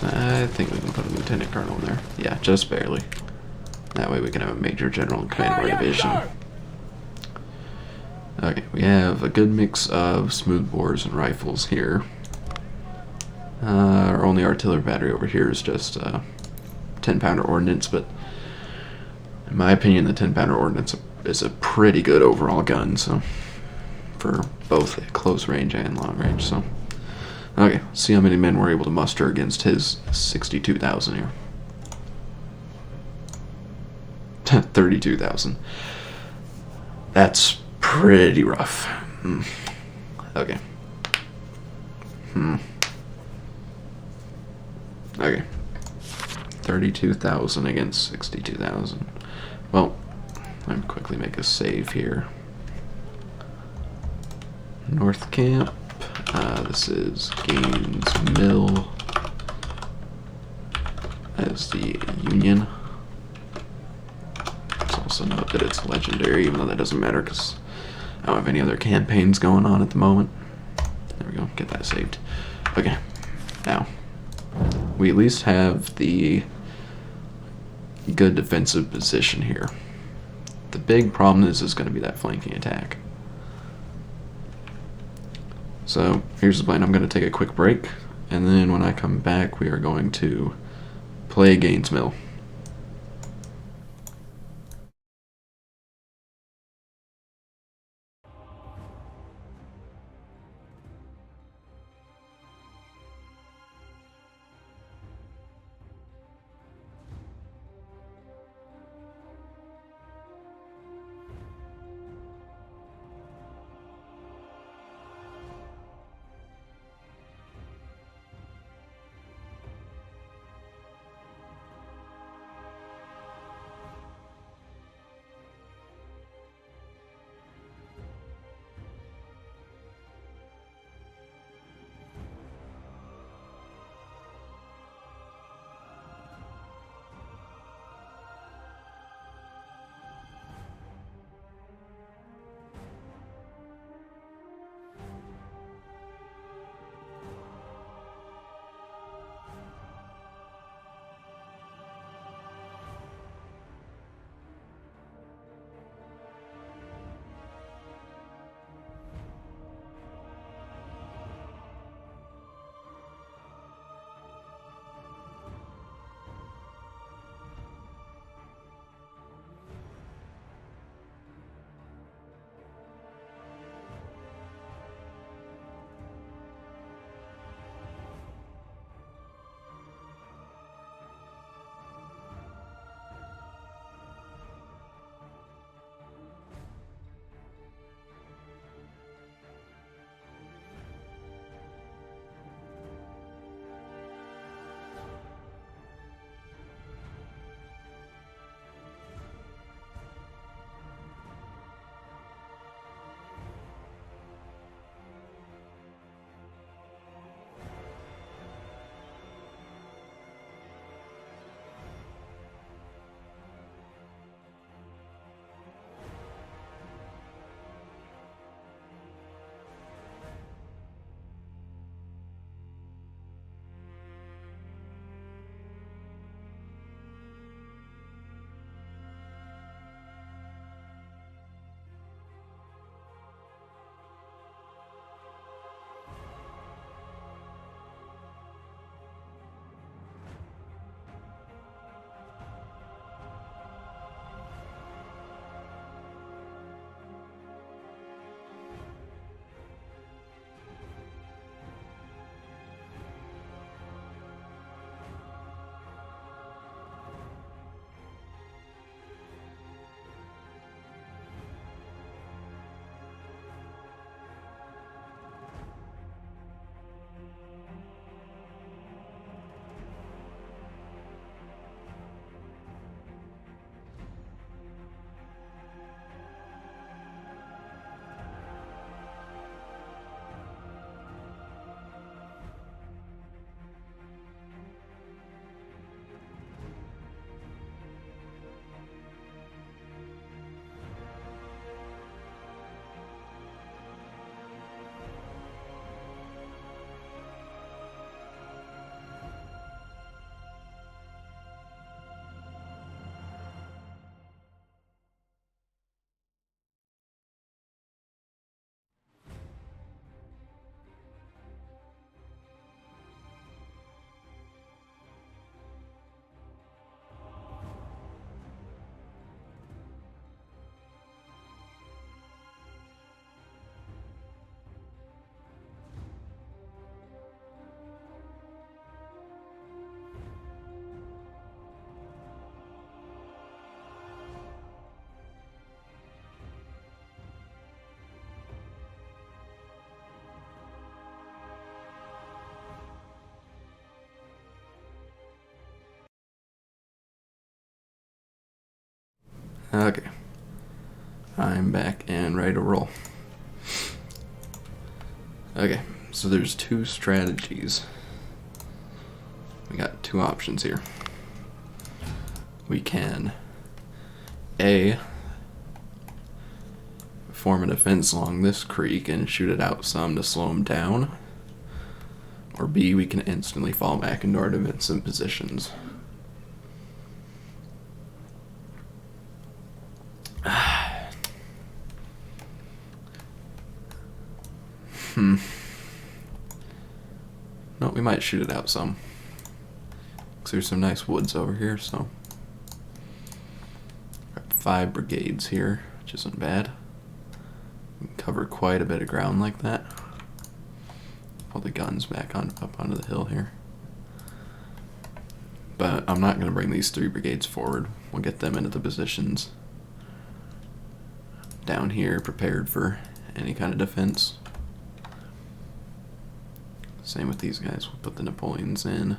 I think we can put a lieutenant colonel in there. Yeah, just barely. That way we can have a major general in command of our division. Okay, we have a good mix of smoothbores and rifles here. Our only artillery battery over here is just 10-pounder ordnance, but in my opinion, the 10-pounder ordnance is a pretty good overall gun, so for both close range and long range. So, okay, let's see how many men we're able to muster against his 62,000 here. 32,000. That's pretty rough. Okay. Okay. 32,000 against 62,000. Well, let me quickly make a save here. North Camp. This is Gaines Mill as the Union. Let's also note that it's legendary, even though that doesn't matter because I don't have any other campaigns going on at the moment. There we go, get that saved. Okay, now we at least have the good defensive position here. The big problem is going to be that flanking attack. So here's the plan. I'm going to take a quick break, and then when I come back, we are going to play Gaines Mill. Okay. I'm back and ready to roll. Okay, so there's two strategies. We got two options here. We can A, form a defense along this creek and shoot it out some to slow them down. Or B, we can instantly fall back into our defensive positions. No, we might shoot it out some. Because there's some nice woods over here, so. Got 5 brigades here, which isn't bad. We can cover quite a bit of ground like that. Pull the guns back up onto the hill here. But I'm not going to bring these 3 brigades forward. We'll get them into the positions down here, prepared for any kind of defense. Same with these guys. We'll put the Napoleons in.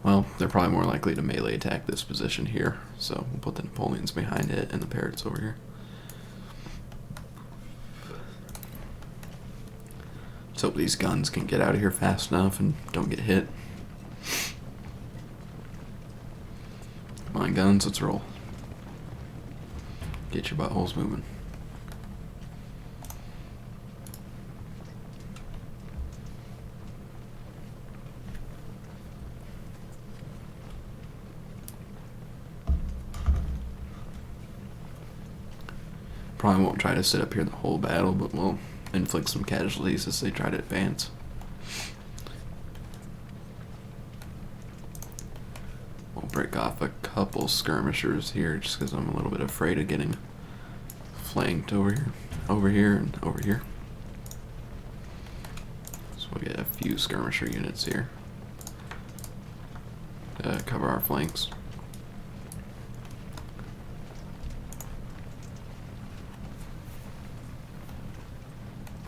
Well, they're probably more likely to melee attack this position here, so we'll put the Napoleons behind it and the Parrots over here. Let's hope these guns can get out of here fast enough and don't get hit. Come on, guns, let's roll. Get your buttholes moving. Probably won't try to sit up here the whole battle, but we'll inflict some casualties as they try to advance. We'll break off a couple skirmishers here just because I'm a little bit afraid of getting flanked over here, and over here. So we'll get a few skirmisher units here to cover our flanks.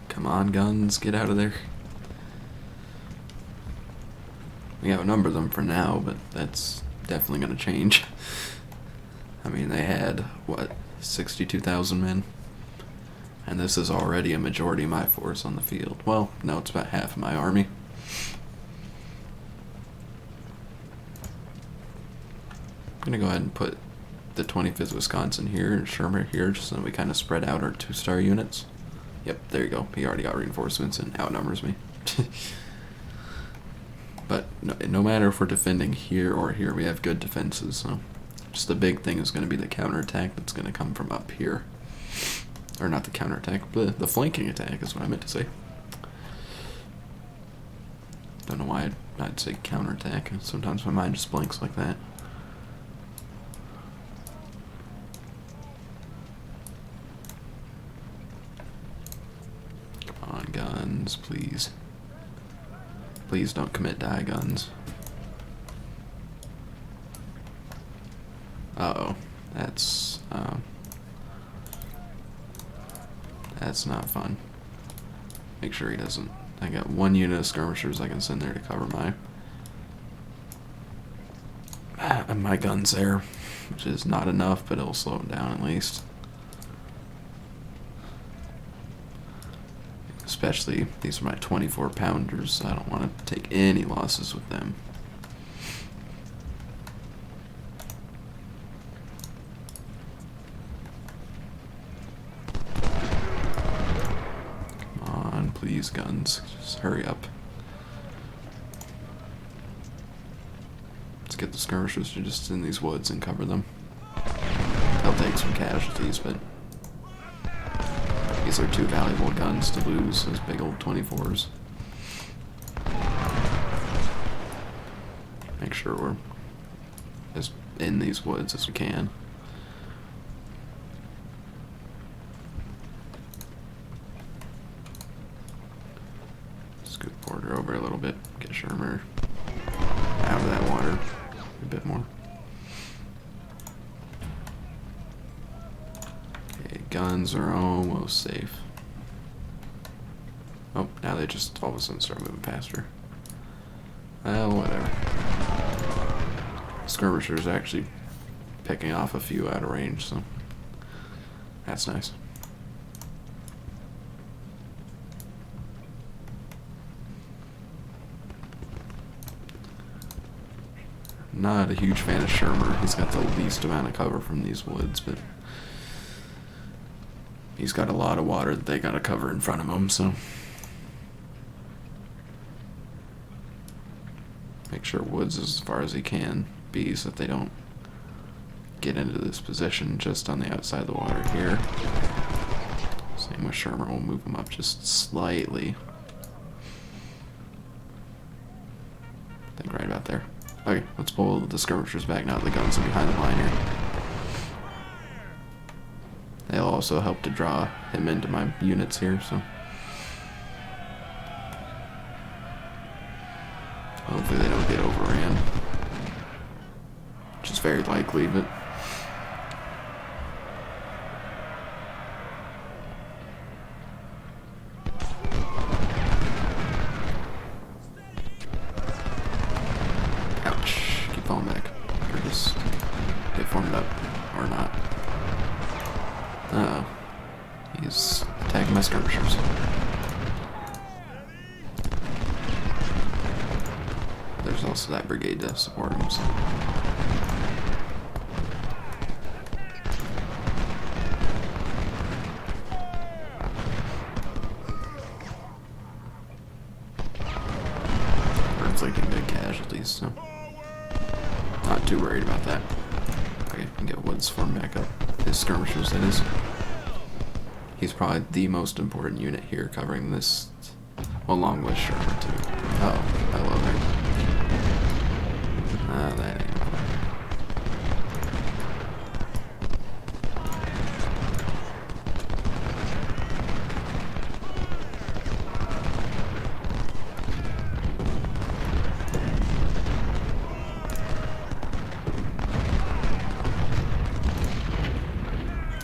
Come on, guns, get out of there. We outnumber them for now, but that's definitely going to change. I mean, they had, what, 62,000 men? And this is already a majority of my force on the field. Well, no, it's about half of my army. I'm going to go ahead and put the 25th Wisconsin here and Shermer here, just so that we kind of spread out our 2-star units. Yep, there you go. He already got reinforcements and outnumbers me. But no matter if we're defending here or here, we have good defenses. So just the big thing is going to be the counterattack that's going to come from up here. Or not the counterattack, but the flanking attack is what I meant to say. Don't know why I'd say counterattack. Sometimes my mind just blanks like that. Guns, please. Please don't commit die guns. Uh-oh. That's not fun. Make sure he doesn't. I got 1 unit of skirmishers I can send there to cover my guns there, which is not enough, but it'll slow them down at least. Especially, these are my 24-pounders, so I don't want to take any losses with them. Come on, please, guns. Just hurry up. Let's get the skirmishers to just in these woods and cover them. They'll take some casualties, but these are 2 valuable guns to lose, those big old 24s. Make sure we're as in these woods as we can. Scoot border over a little bit, get Shermer out of that water a bit more. Guns are almost safe. Oh, now they just all of a sudden start moving faster. Well, whatever. Skirmishers are actually picking off a few out of range, so That's nice. Not a huge fan of Shermer. He's got the least amount of cover from these woods, but he's got a lot of water that they gotta cover in front of him, so make sure Woods as far as he can be so that they don't get into this position just on the outside of the water here. Same with Shermer, we'll move him up just slightly. I think right about there. Okay, let's pull the skirmishers back now that the guns are behind the line here. They'll also help to draw him into my units here, so hopefully they don't get overran, which is very likely, but ouch, keep falling back, or just get formed up, or not. Uh-oh, he's attacking my skirmishers. There's also that brigade to support him, so Bird's like getting big casualties, so not too worried about that. Okay, I can get Woods formed back up. His skirmishers, that is. He's probably the most important unit here, covering this, well, along with Sherman too. Oh, hello there. That ain't fun.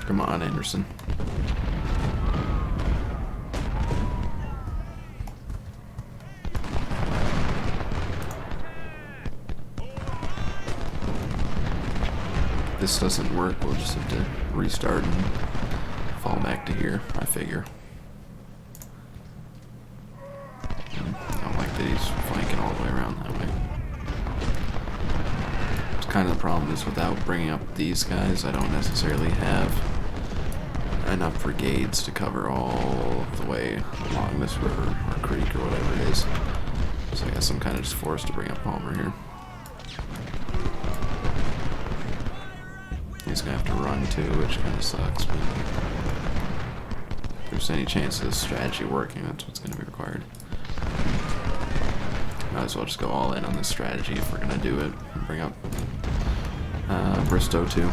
Come on, Anderson. If this doesn't work, we'll just have to restart and fall back to here, I figure. I don't like that he's flanking all the way around that way. It's kind of the problem is without bringing up these guys, I don't necessarily have enough brigades to cover all the way along this river or creek or whatever it is. So I guess I'm kind of just forced to bring up Palmer here. He's gonna have to run too, which kind of sucks, but if there's any chance of this strategy working, that's what's gonna be required. Might as well just go all in on this strategy if we're gonna do it. And bring up Bristow too.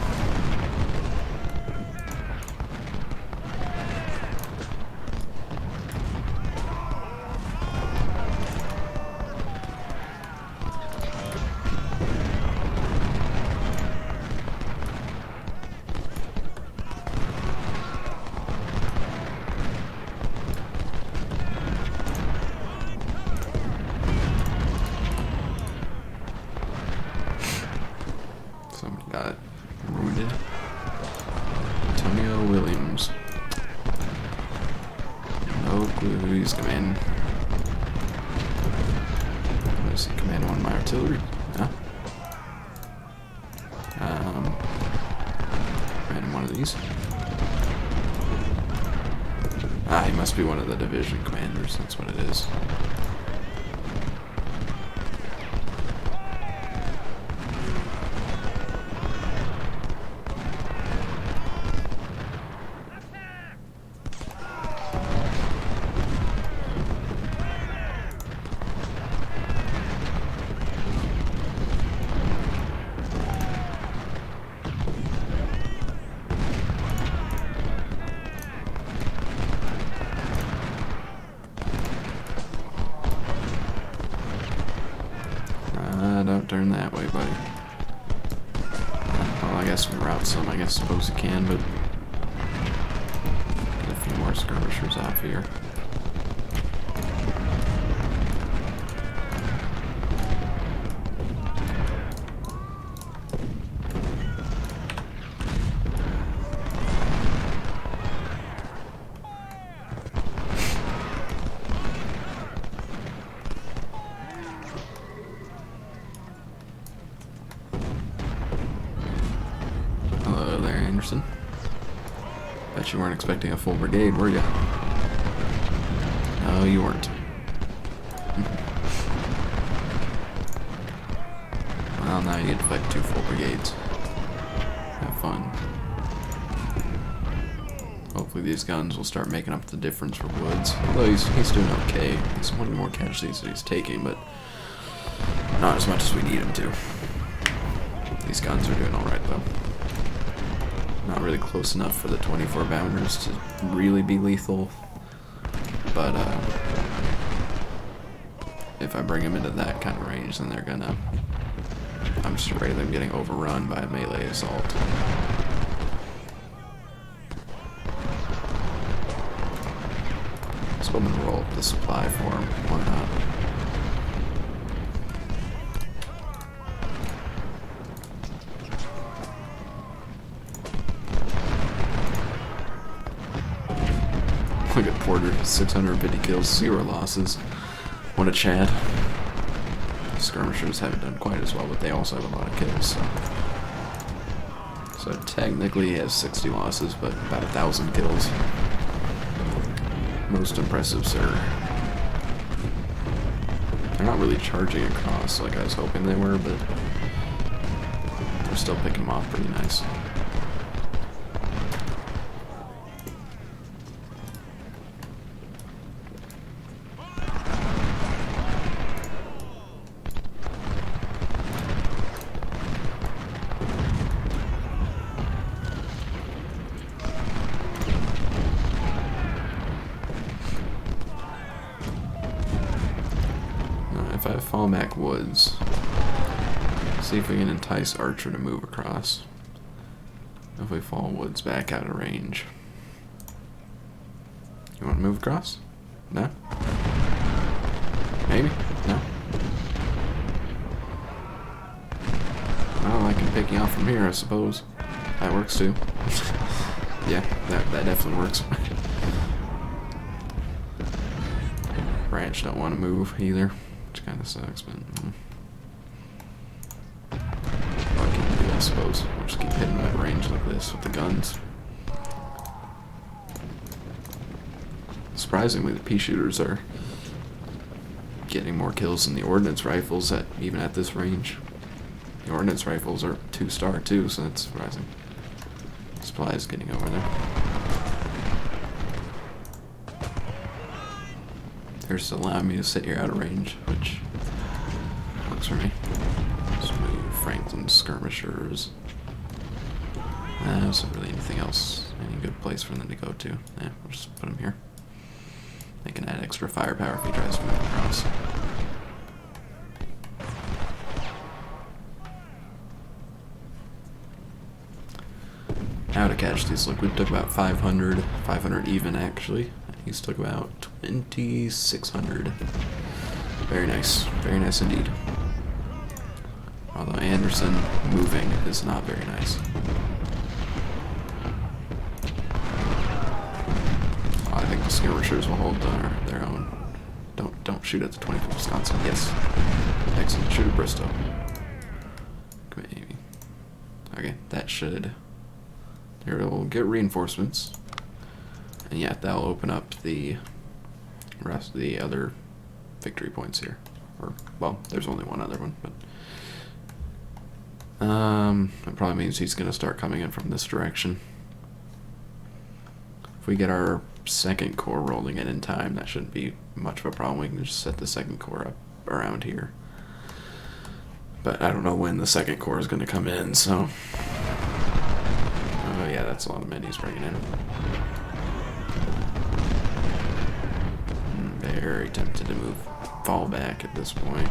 Somebody got wounded. Antonio Williams. No clue who he's commanding. What is he commanding? One of my artillery? No. Commanding one of these. Ah, he must be one of the division commanders. That's what it is. Don't turn that way, buddy. Well, I guess we route some. I suppose you can, but get a few more skirmishers off here. Anderson. Bet you weren't expecting a full brigade, were you? No, you weren't. Well, now you get to fight 2 full brigades. Have fun. Hopefully these guns will start making up the difference for Woods. Although he's doing okay. He's one of the more casualties that he's taking, but not as much as we need him to. These guns are doing alright though. Not really close enough for the 24 bounders to really be lethal. But if I bring them into that kind of range, then they're gonna... I'm just afraid of them getting overrun by a melee assault. So I'm gonna roll up the supply for him. Why not? Look at Porter, 650 kills, 0 losses. What a Chad. Skirmishers haven't done quite as well, but they also have a lot of kills. So technically he has 60 losses, but about 1,000 kills. Most impressive, sir. They're not really charging across like I was hoping they were, but they're still picking them off pretty nice. If I fall back Woods, see if we can entice Archer to move across. If we fall Woods back out of range. You want to move across? No? Maybe? No? Well, I can pick you off from here, I suppose. That works too. Yeah, that definitely works. Branch don't want to move either. Which kind of sucks, but what can you do, I suppose? We'll just keep hitting them at range like this with the guns. Surprisingly, the pea shooters are getting more kills than the ordnance rifles even at this range. The ordnance rifles are 2-star too, so that's surprising. Supply is getting over there. They're just allowing me to sit here out of range, which works for me. Just move Franklin skirmishers. Isn't really anything else, any good place for them to go to. Yeah, we'll just put them here. They can add extra firepower if he tries to move across. How to casualties look, we took about 500 even actually. He's took about 2,600. Very nice indeed. Although Anderson moving is not very nice. Oh, I think the skirmishers will hold their own. Don't shoot at the 25th Wisconsin. Yes. Excellent. Shoot at Bristow. Maybe. Okay, that should. Here we'll get reinforcements. And yeah, that'll open up the rest of the other victory points here. Or, well, there's only one other one, but that probably means he's going to start coming in from this direction. If we get our second corps rolling in time, that shouldn't be much of a problem. We can just set the second corps up around here. But I don't know when the second corps is going to come in, so... Oh yeah, that's a lot of men he's bringing in. Very tempted to fall back at this point.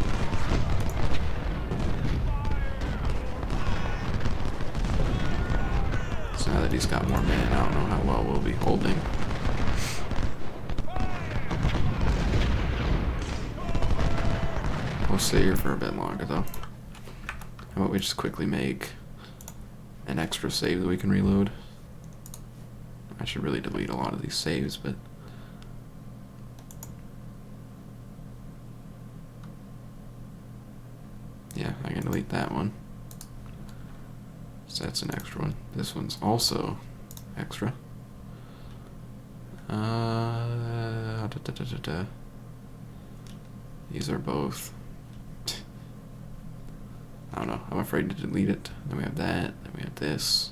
So now that he's got more men, I don't know how well we'll be holding. We'll stay here for a bit longer though. How about we just quickly make an extra save that we can reload? I should really delete a lot of these saves, but yeah, I can delete that one. So that's an extra one. This This one's also extra. These are both. I don't know. I'm afraid to delete it. Then we have that. Then we have this.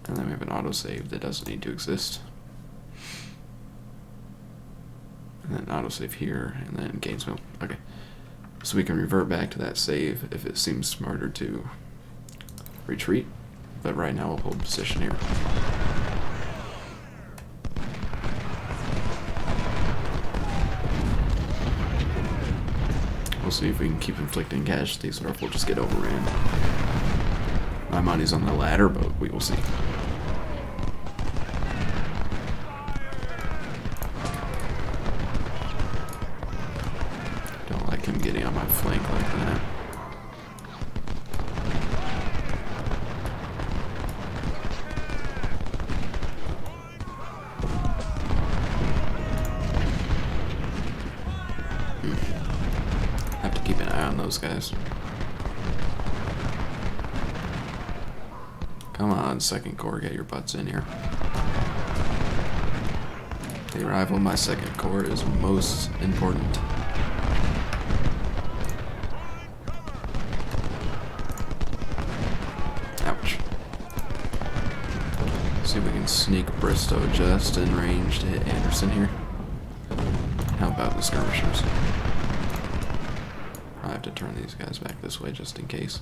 And then we have an autosave that doesn't need to exist. And then autosave here, and then Gainesville. Okay. So we can revert back to that save if it seems smarter to retreat. But right now we'll hold position here. We'll see if we can keep inflicting casualties or if we'll just get overran. My money's on the latter, but we will see. Don't like him getting on my flank like that. Have to keep an eye on those guys. Come on, Second Corps, get your butts in here. The arrival of my Second Corps is most important. Ouch. See if we can sneak Bristow just in range to hit Anderson here. How about the skirmishers? I have to turn these guys back this way just in case.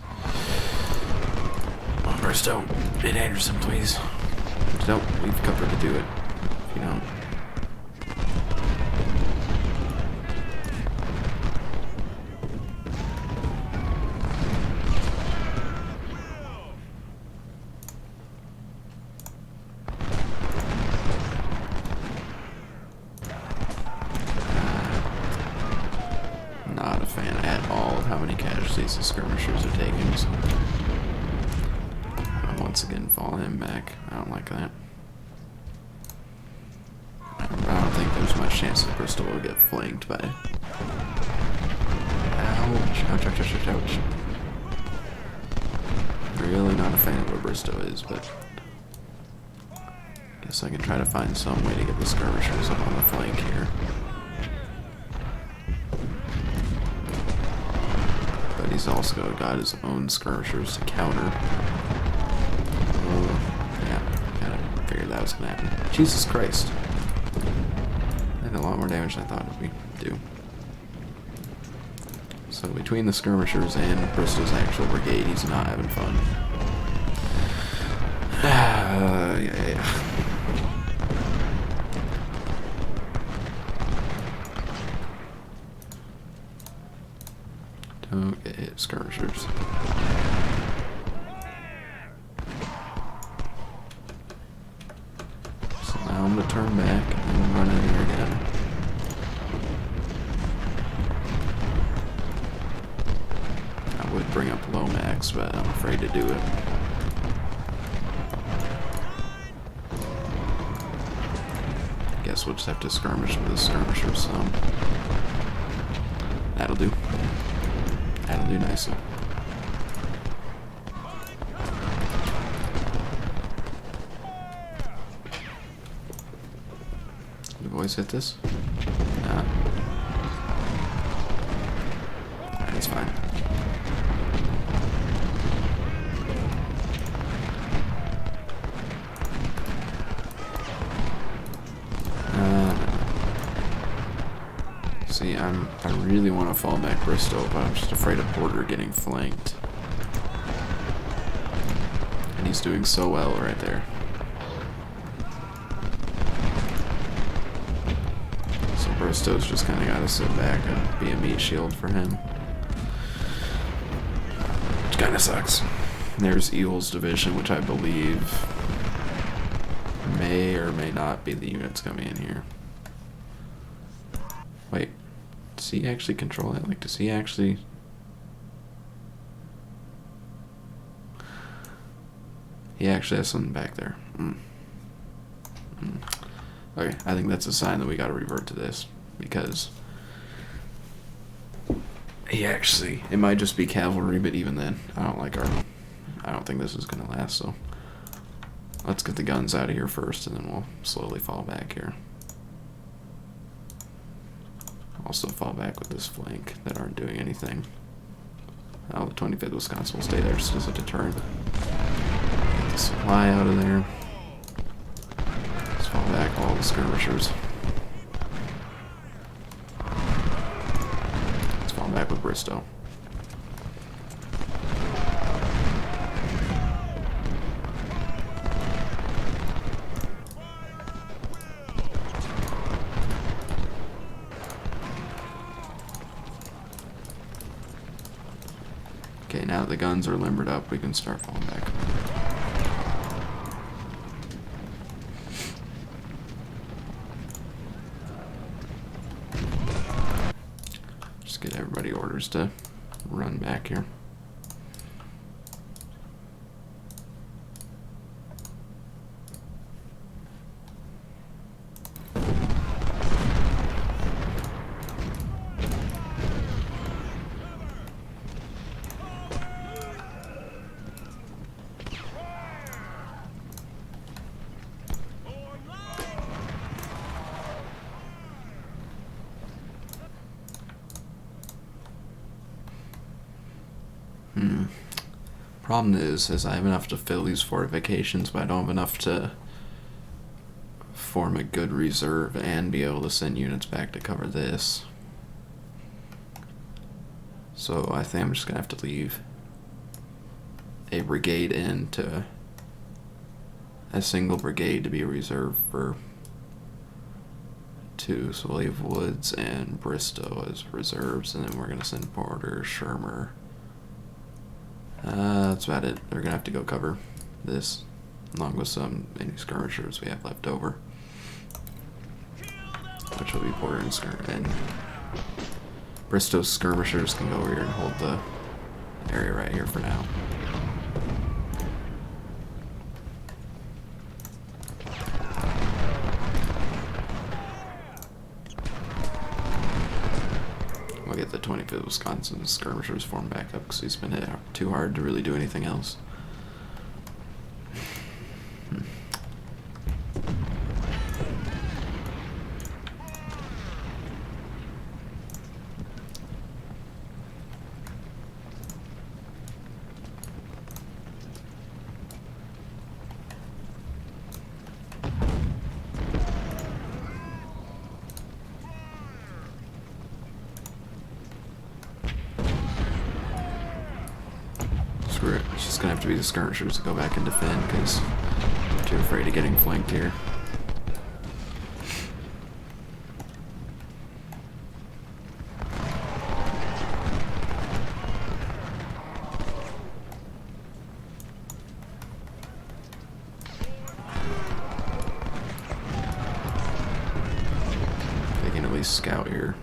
Come on, Bristow. Hit Anderson, please. Don't leave cover to do it. If you don't. Not a fan at all of how many casualties the skirmishers are taking, so I'll once again fall him back. I don't like that. I don't think there's much chance that Bristol will get flanked by... Ouch, ouch, ouch, ouch, ouch, ouch. Really not a fan of where Bristow is, but guess I can try to find some way to get the skirmishers up on the flank here. But he's also got his own skirmishers to counter. Yeah, kinda figured that was gonna happen. Jesus Christ. That did a lot more damage than I thought it would do. So between the skirmishers and Bristol's actual brigade, he's not having fun. Yeah. Don't get hit, skirmishers. So now I'm gonna turn back and run in here again. I would bring up Lomax, but I'm afraid to do it. Guess we'll just have to skirmish with the skirmishers some. That'll do. That'll do nicely. Did the voice hit this? Nah. That's fine. See, I really want to fall back Bristow, but I'm just afraid of Porter getting flanked. And he's doing so well right there. So Bristow's just kind of got to sit back and be a meat shield for him. Which kind of sucks. There's Evil's division, which I believe may or may not be the units coming in here. Wait. Does he actually control it? Like, does he actually... He actually has something back there. Okay, I think that's a sign that we gotta revert to this. Because... he actually... It might just be cavalry, but even then, I don't like our I don't think this is going to last, so let's get the guns out of here first, and then we'll slowly fall back here. Also fall back with this flank that aren't doing anything. Oh, the 25th Wisconsin will stay there just as a deterrent. Get the supply out of there. Let's fall back all the skirmishers. Let's fall back with Bristow. Okay, now that the guns are limbered up, we can start falling back. Just get everybody orders to run back here. Problem is I have enough to fill these fortifications, but I don't have enough to form a good reserve and be able to send units back to cover this. So I think I'm just gonna have to leave a brigade into a single brigade to be a reserve for two. So we'll leave Woods and Bristow as reserves, and then we're gonna send Porter, Shermer. That's about it. They're gonna have to go cover this, along with any skirmishers we have left over, which will be Porter and Bristow's skirmishers can go over here and hold the area right here for now. We'll get the 25th Wisconsin skirmishers formed back up because he's been hit too hard to really do anything else. It's just gonna have to be the skirmishers to go back and defend because they're too afraid of getting flanked here. They can at least scout here.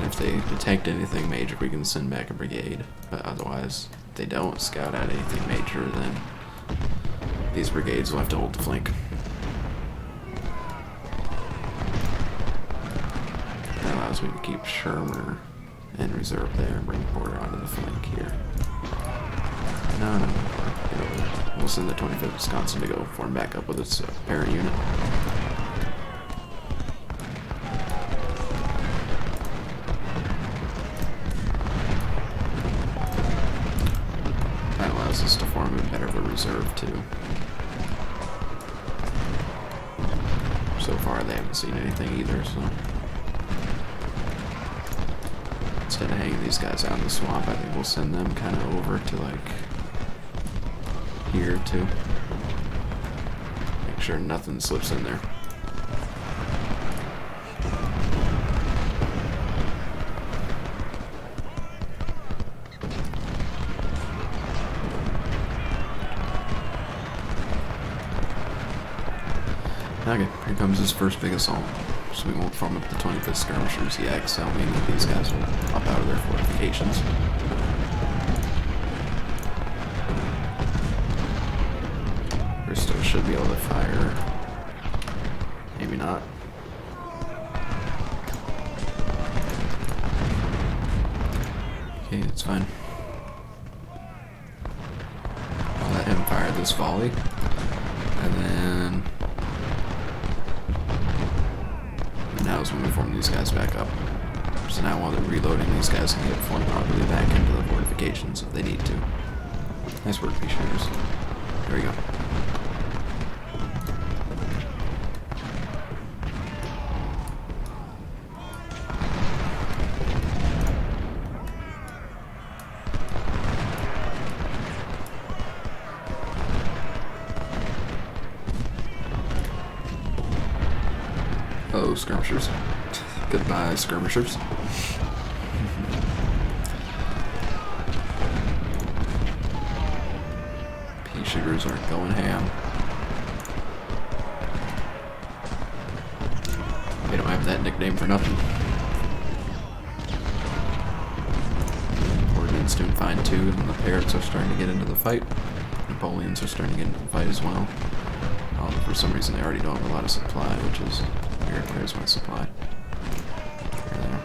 If they detect anything major, we can send back a brigade. But otherwise, if they don't scout out anything major, then these brigades will have to hold the flank. That allows me to keep Shermer in reserve there and bring Porter onto the flank here. No. We'll send the 25th Wisconsin to go form back up with its parent unit. Us to form a better of a reserve too. So far they haven't seen anything either, so instead of hanging these guys out in the swamp, I think we'll send them kind of over to like here too. Make sure nothing slips in there. Okay, here comes his first big assault. So we won't form up the 25th skirmishers yet, because that'll mean that these guys will pop out of their fortifications. Bristow should be able to fire. Maybe not. this volley. And then now is when we form these guys back up. So now while they're reloading, these guys can get formed properly back into the fortifications if they need to. Nice work, pea shooters. There we go. Oh, skirmishers. Goodbye, skirmishers. Pea shooters are going ham. They don't have that nickname for nothing. Ordnance doing fine too, and the parrots are starting to get into the fight. Napoleons are starting to get into the fight as well. For some reason, they already don't have a lot of supply, which is weird. Where's my supply? There.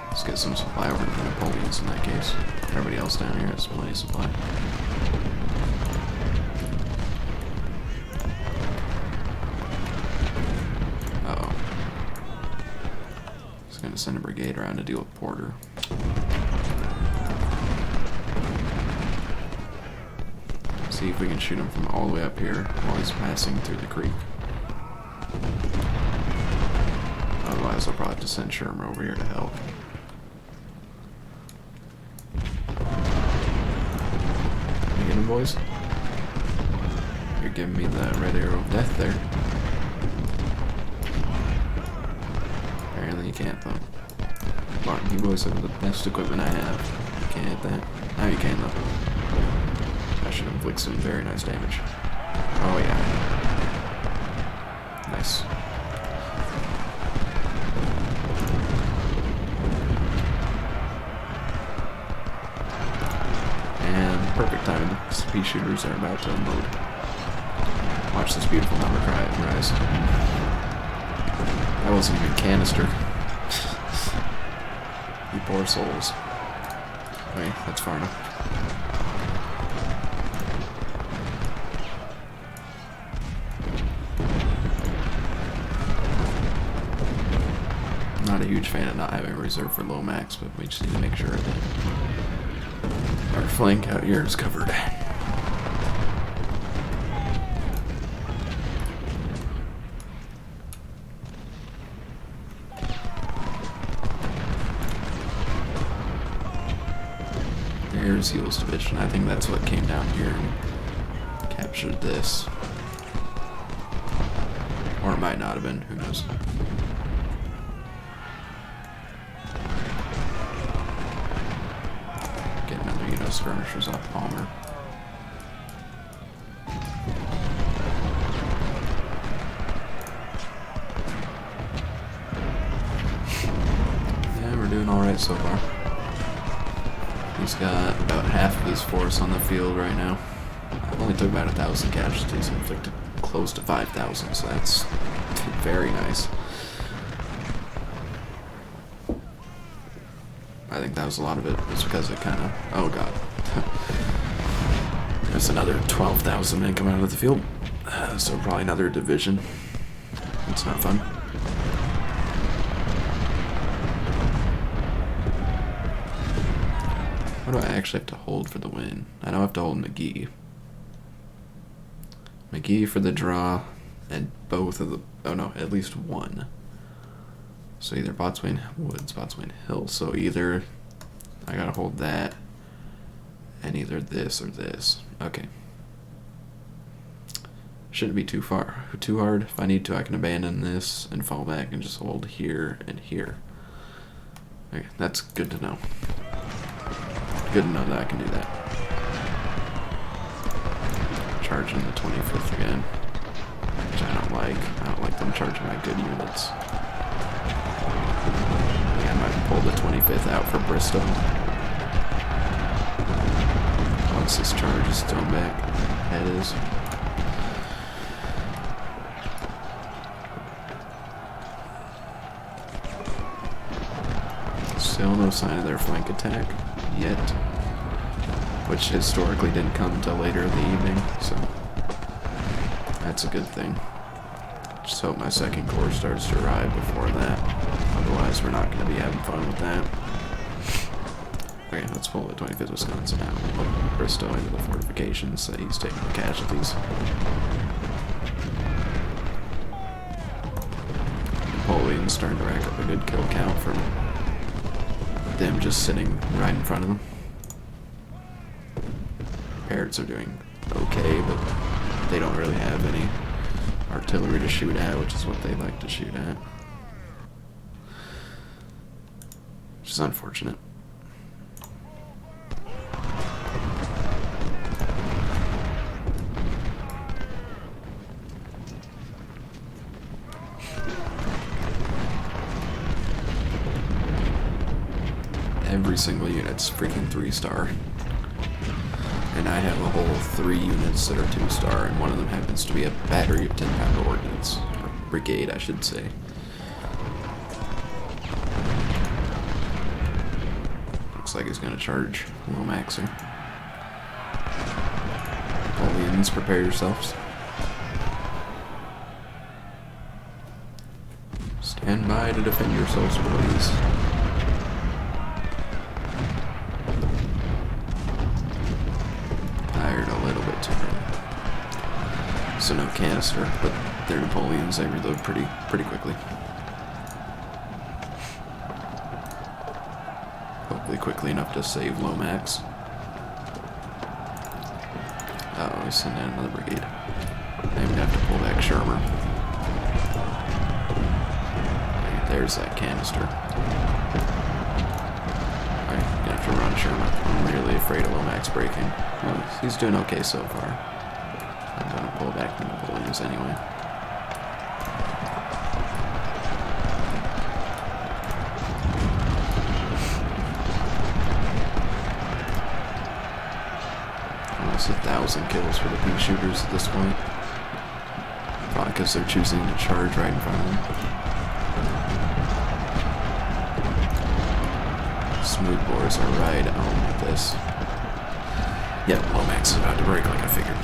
Let's get some supply over to the Napoleons in that case. Everybody else down here has plenty of supply. Uh-oh. Just gonna send a brigade around to deal with Porter. See if we can shoot him from all the way up here while he's passing through the creek. Otherwise, I'll probably have to send Sherman over here to help. You get him, boys? You're giving me the red arrow of death there. Apparently you can't, though. Martin, you boys have the best equipment I have. You can't hit that. Now you can, though. That should inflict some very nice damage. Oh yeah. Nice. And perfect timing. The pea shooters are about to unload. Watch this beautiful number rise. That wasn't even canister. You poor souls. Wait, that's far enough. Not a huge fan of not having a reserve for low max, but we just need to make sure that our flank out here is covered. There's Heel's division. I think that's what came down here and captured this. Or it might not have been, who knows. Get another, skirmishers off Palmer. Yeah, we're doing alright so far. He's got about half of his force on the field right now. Only took about 1,000 casualties and inflicted close to 5,000, so that's very nice. I think that was a lot of it. It's because it kind of... Oh god. There's another 12,000 men coming out of the field. So probably another division. It's not fun. What do I actually have to hold for the win? I know I have to hold McGee. McGee for the draw, and both of the... Oh no, at least one. So either Botswain Woods, Botswain Hill. So either I gotta hold that, and either this or this. Okay. Shouldn't be too hard. If I need to, I can abandon this and fall back and just hold here and here. Okay, that's good to know. Good to know that I can do that. Charging the 25th again, which I don't like. I don't like them charging my good units. Yeah, I might pull the 25th out for Bristow. Once this charge is thrown back, that is. Still no sign of their flank attack yet. which historically didn't come until later in the evening, so that's a good thing. Just hope my second core starts to arrive before that. Otherwise, we're not going to be having fun with that. Okay, let's pull the 25th Wisconsin out. We'll put Bristow into the fortifications so he's taking the casualties. Napoleon's starting to rack up a good kill count from them just sitting right in front of them. Parrots are doing okay, but they don't really have any artillery to shoot at, which is what they like to shoot at. Which is unfortunate. Every single unit's freaking 3-star. And I have a whole 3 units that are 2-star, and one of them happens to be a battery of 10-pounder ordnance. Or brigade, I should say. Looks like he's gonna charge Lomaxer. Napoleons, prepare yourselves. Stand by to defend yourselves, boys. So no canister, but they're Napoleons, they reload pretty quickly. Hopefully quickly enough to save Lomax. Uh-oh, he's sending in another brigade. I'm gonna have to pull back Shermer. Okay, there's that canister. Alright, gonna have to run Shermer. I'm really afraid of Lomax breaking. Well, he's doing okay so far. I'm gonna pull back the Napoleons anyway. Almost 1,000 kills for the pea shooters at this point. Probably because they're choosing to charge right in front of them. Smooth bores are right on with this. Yep, Lomax is about to break like I figured.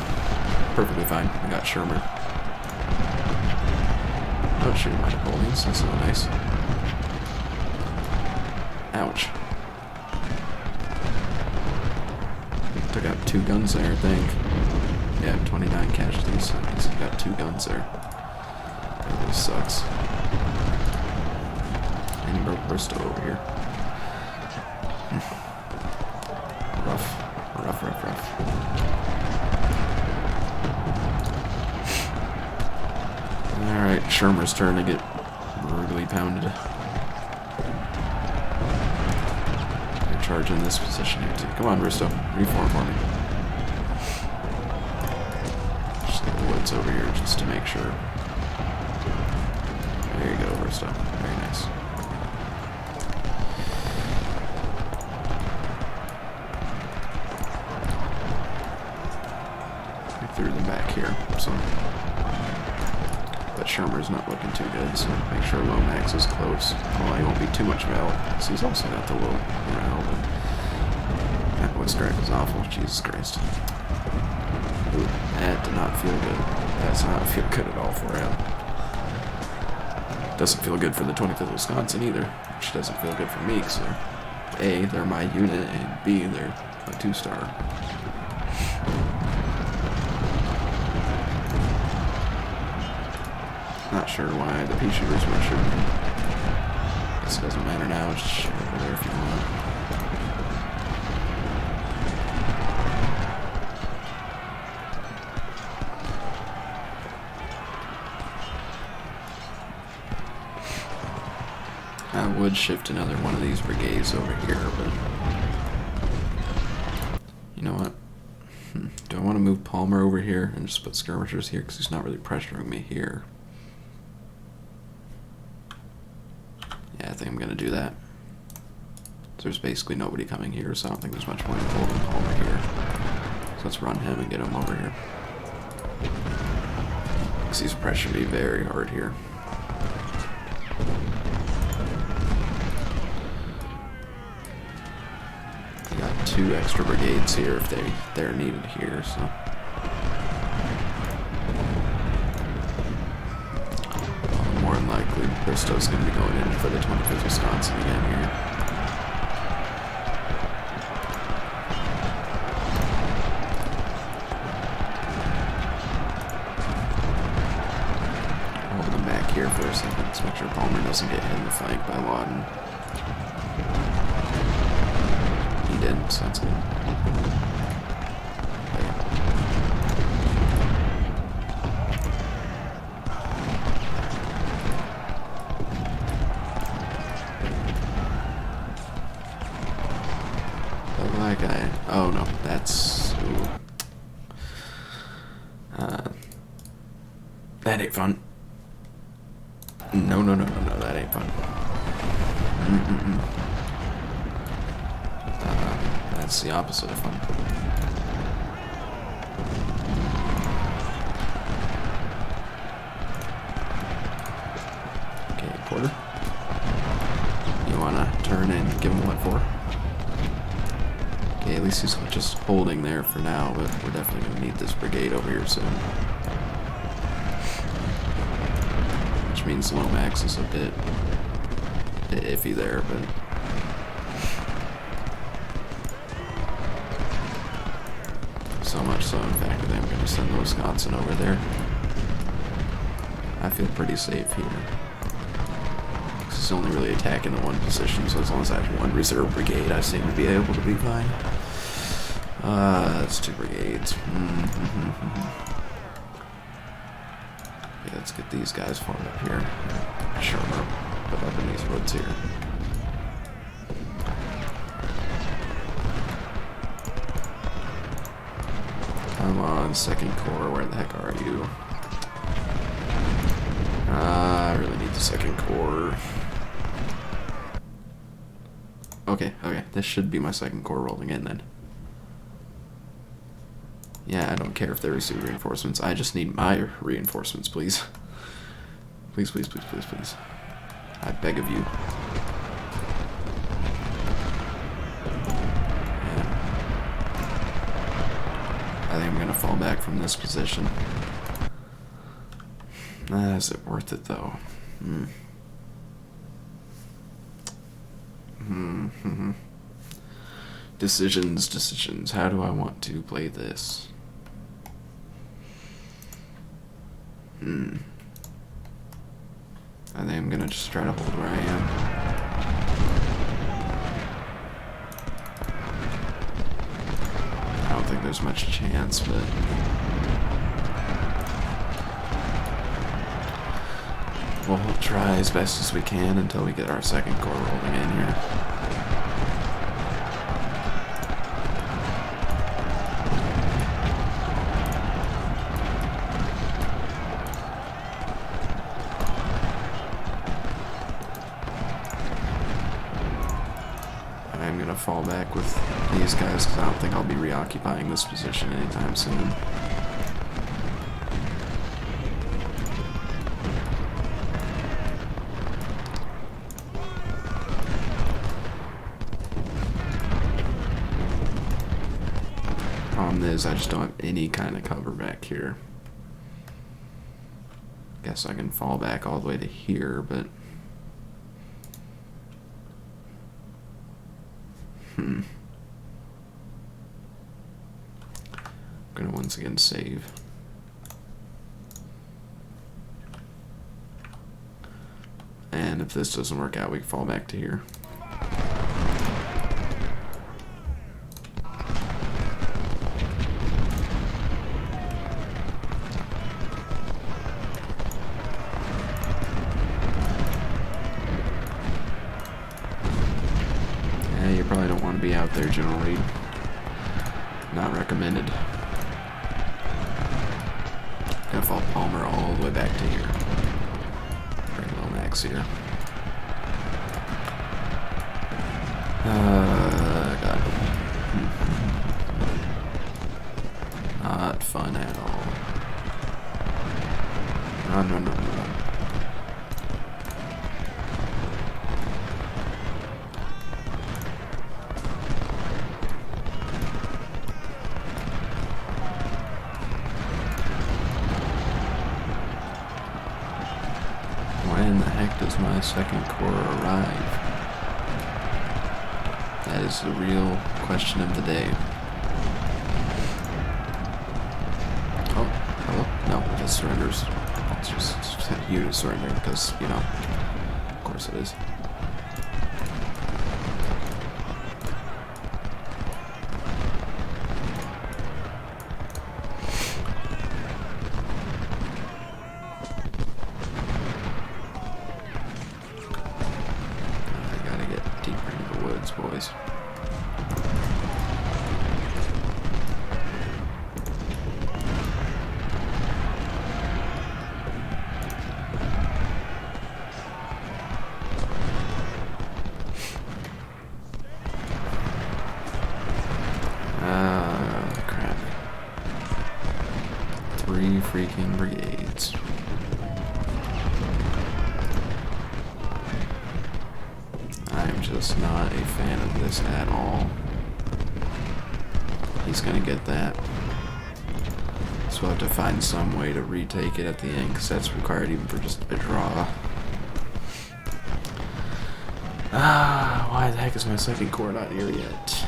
Perfectly fine. I got Shermer. Oh, shoot my Napoleons. That's not nice. Ouch. Took out 2 guns there, I think. Yeah, 29 casualties. He's got 2 guns there. That really sucks. And he broke Bristow over here. Rough. Rough. Alright, Shermer's turn to get brutally pounded. They're charging this position here too. Come on, Bristow. Reform for me. Just get the woods over here just to make sure. There you go, Bristow. Very nice. I threw them back here, so... But Shermer's not looking too good, so make sure Lomax is close. Well, he won't be too much valor, because he's also got the low morale, but that wood strike was awful. Jesus Christ. Ooh, that did not feel good. That does not feel good at all for him. Doesn't feel good for the 25th Wisconsin either, which doesn't feel good for me, because A, they're my unit, and B, they're a 2-star. Not sure why the pea shooters were shooting. This doesn't matter now, just shoot over there if you want. I would shift another one of these brigades over here, but... You know what? Do I want to move Palmer over here and just put skirmishers here, because he's not really pressuring me here? Yeah, I think I'm going to do that. There's basically nobody coming here, so I don't think there's much point in holding Palmer here. So let's run him and get him over here. Because he's pressuring me very hard here. We got 2 2 extra brigades here if they're needed here. So more than likely, Bristow's going to be going in for the 25th Wisconsin again here. Hold him back here for a second. Let's make sure Palmer doesn't get hit in the flank by Lawton. He didn't, so that's good. Oh no, that's... that ain't fun. No, that ain't fun. That's the opposite of fun. Okay, Porter. You wanna turn and give him what for? Okay, at least he's just holding there for now, but we're definitely going to need this brigade over here soon. Which means Lomax is a bit iffy there, but... so much so, in fact, that I'm going to send the Wisconsin over there. I feel pretty safe here. He's only really attacking the one position, so as long as I have one reserve brigade, I seem to be able to be fine. That's 2 brigades. Okay, let's get these guys formed up here. Sure, put up in these woods here. Come on, 2nd Corps, where the heck are you? I really need the 2nd Corps. Okay, this should be my 2nd Corps rolling in then. Yeah, I don't care if they receive reinforcements. I just need my reinforcements, please. Please, please, please, please, please. I beg of you. Yeah. I think I'm gonna fall back from this position. Is it worth it though? Decisions. How do I want to play this? I think I'm gonna just try to hold where I am. I don't think there's much chance, but we'll try as best as we can until we get our 2nd Corps rolling in here. I'm gonna fall back with these guys because I don't think I'll be reoccupying this position anytime soon. Problem is, I just don't have any kind of cover back here. Guess I can fall back all the way to here, but I'm gonna once again save. And if this doesn't work out, we can fall back to here. You probably don't want to be out there, General Reed. Not recommended. Gonna fall Palmer all the way back to here. Bring Lomax here. God. Not fun at all. No. does my second corps arrive? That is the real question of the day. Oh, hello? No, it surrenders. It's just you to surrender because, you know, of course it is. Boys. Crap. 3 freaking brigades. I'm just not a fan of this at all. He's gonna get that. So we'll have to find some way to retake it at the end, because that's required even for just a draw. Why the heck is my second corps not here yet?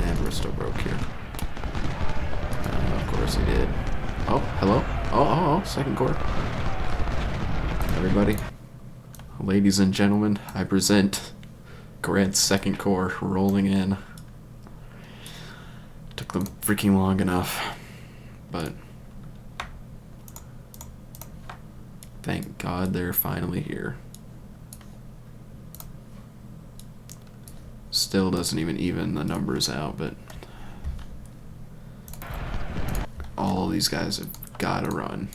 And we're still broke here. Of course he did. Oh, hello? Oh, second corps. Everybody, ladies and gentlemen, I present Grant's second corps rolling in. Took them freaking long enough, but thank God they're finally here. Still doesn't even the numbers out, but all of these guys have got to run.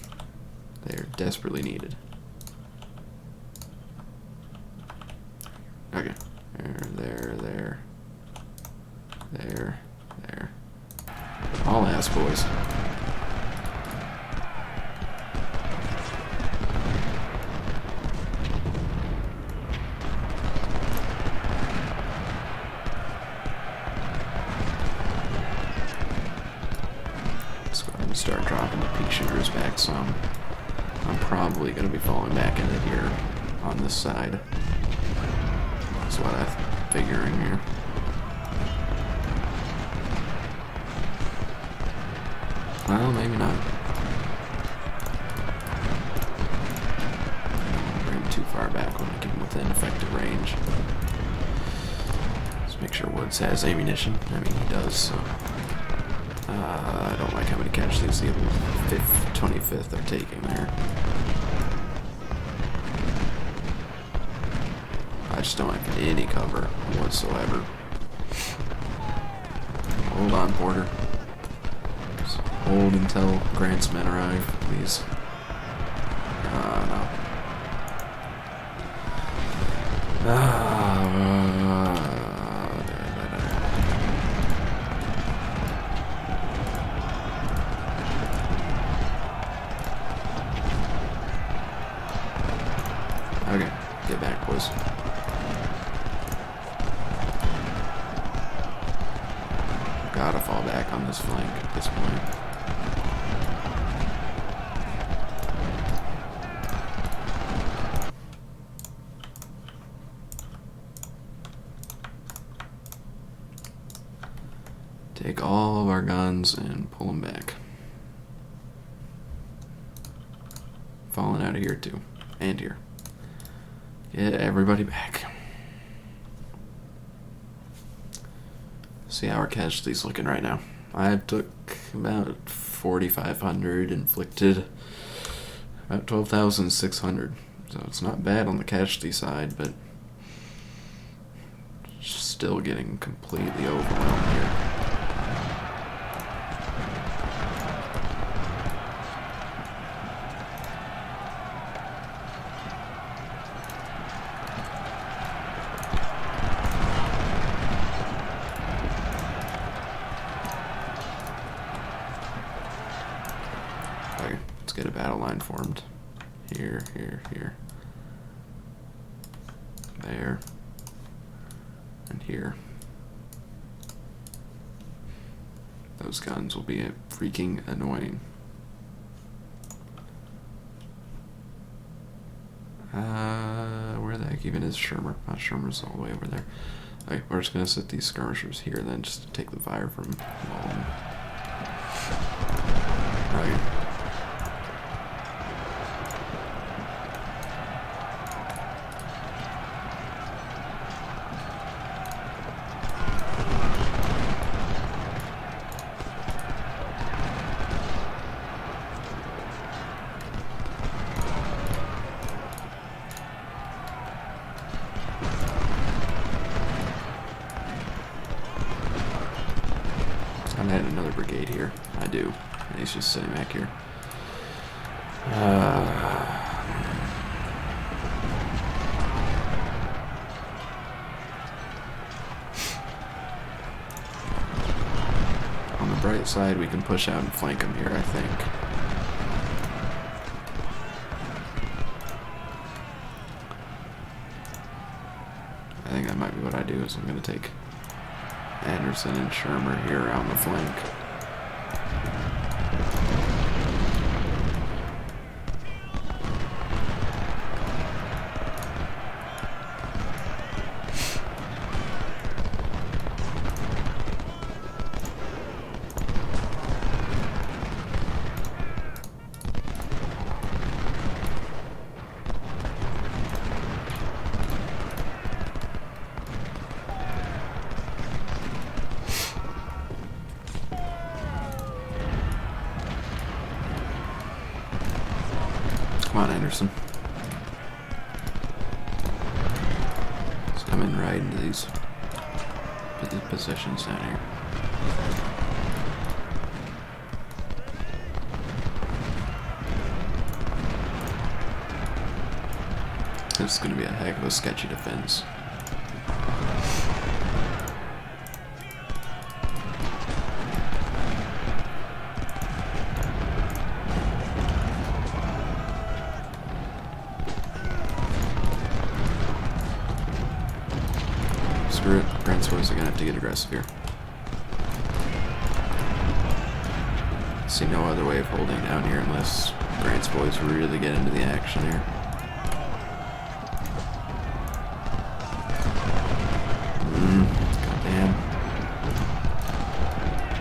They're desperately needed. Okay. There. All ass, boys. Let's go ahead and start dropping the peak shooters back some. I'm probably going to be falling back into here on this side. That's what I'm figuring here. Well, maybe not. I don't want to bring him too far back when I get him within effective range. Let's make sure Woods has ammunition. I mean, he does, so. I don't like how many casualties the 25th are taking there. I just don't have any cover whatsoever. Hold on, Porter. Just hold until Grant's men arrive, please. No. Okay, get back, boys. Gotta fall back on this flank at this point. Take all of our guns and pull them back. Falling out of here too. And here. Get everybody back. See how our casualties looking right now. I took about 4,500, inflicted about 12,600. So it's not bad on the casualty side, but still getting completely overwhelmed here. Okay, let's get a battle line formed. Here. There. And here. Those guns will be freaking annoying. Like even his Shermer. Shermer's all the way over there. Okay, we're just gonna set these skirmishers here then just to take the fire from all of them. Okay. I had another brigade here. I do. And he's just sitting back here. On the bright side, we can push out and flank him here, I think. I think that might be what I do, is I'm going to take Anderson and Shermer here on the flank. Come on, Anderson. Let's come in right into these positions down here. This is going to be a heck of a sketchy defense. Screw it, Grant's boys are gonna have to get aggressive here. See no other way of holding down here unless Grant's boys really get into the action here. Goddamn.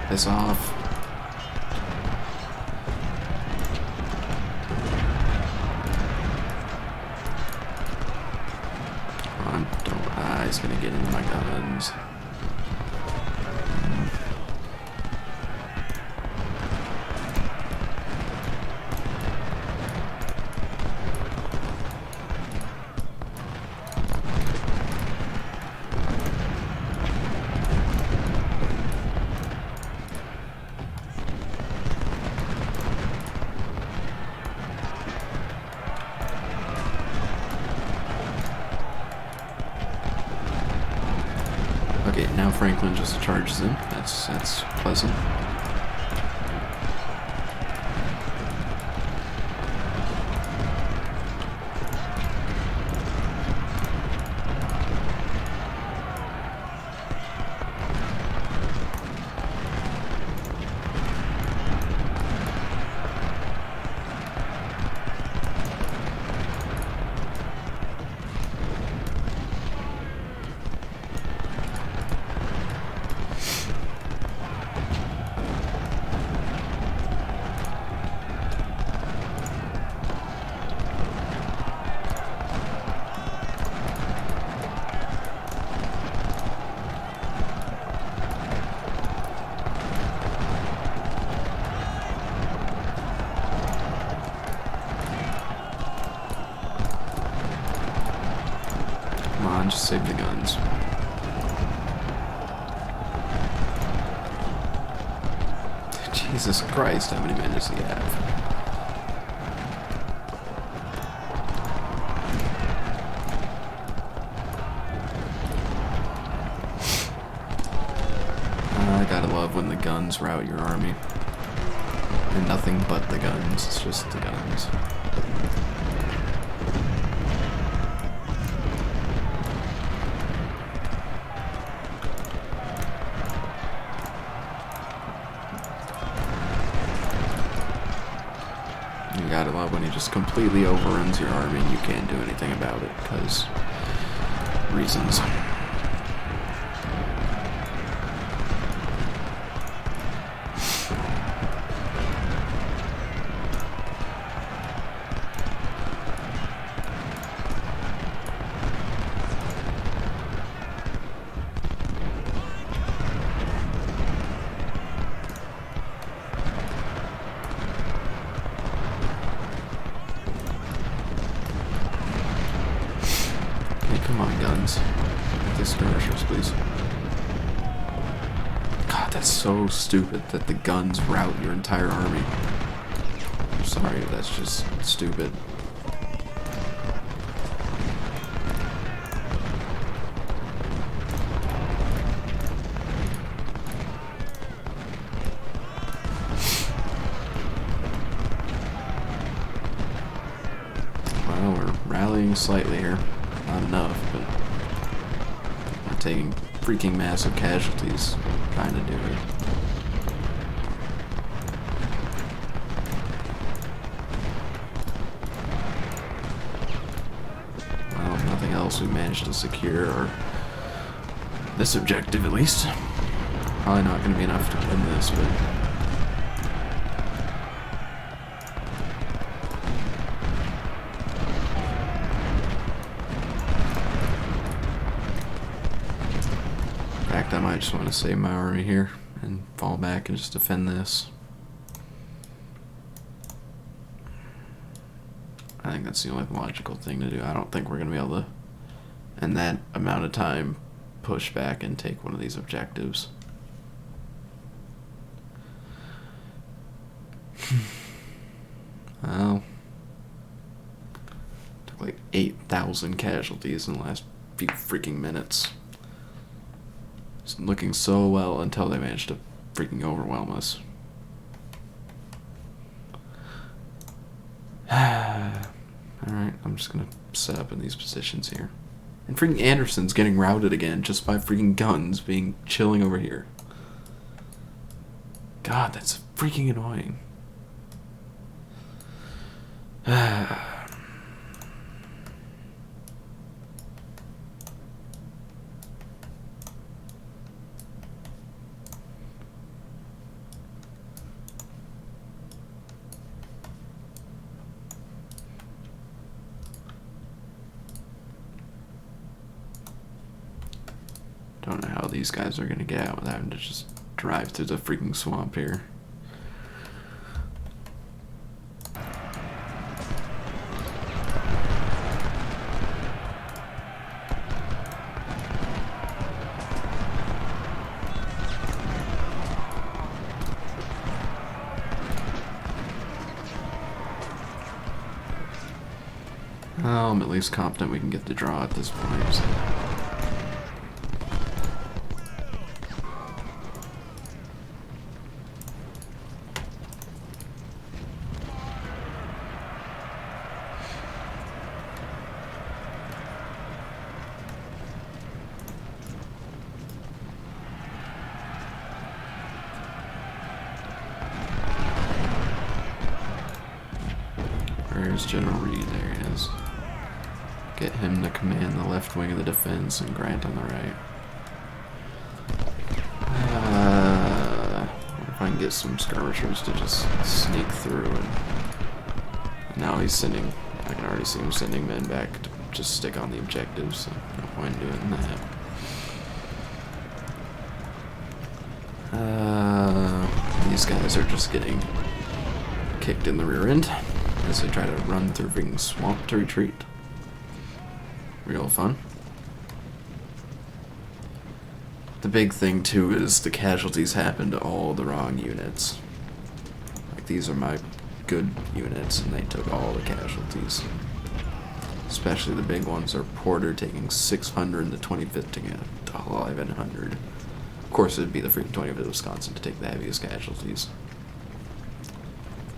Piss off. He's gonna get into my guns. Okay, now Franklin just charges in. That's pleasant. Come on, just save the guns. Jesus Christ, how many men does he have? I gotta love when the guns rout your army. And nothing but the guns, it's just the guns. You gotta love when he just completely overruns your army and you can't do anything about it, because reasons. Come on, guns. Get these skirmishers, please. God, that's so stupid that the guns rout your entire army. I'm sorry, that's just stupid. Well, we're rallying slightly here. Not enough, but we're taking freaking massive casualties trying to do it. Well, if nothing else, we managed to secure this objective at least. Probably not going to be enough to win this, but I might just want to save my army here and fall back and just defend this. I think that's the only logical thing to do. I don't think we're going to be able to, in that amount of time, push back and take one of these objectives. Well, took like 8,000 casualties in the last few freaking minutes. It's looking so well until they managed to freaking overwhelm us. Alright, I'm just gonna set up in these positions here. And freaking Anderson's getting routed again just by freaking guns being chilling over here. God, that's freaking annoying. Don't know how these guys are gonna get out without having to just drive through the freaking swamp here. Well, I'm at least confident we can get the draw at this point. So. Where's General Reed? There he is. Get him to command the left wing of the defense and Grant on the right. What if I can get some skirmishers to just sneak through and now he's sending, I can already see him sending men back to just stick on the objectives, so no point in doing that. These guys are just getting kicked in the rear end as they try to run through freaking swamp to retreat. Real fun. The big thing too is the casualties happen to all the wrong units. Like these are my good units and they took all the casualties. Especially the big ones are Porter taking 600 and the 25th taking 1100. Of course it'd be the freaking 25th Wisconsin to take the heaviest casualties.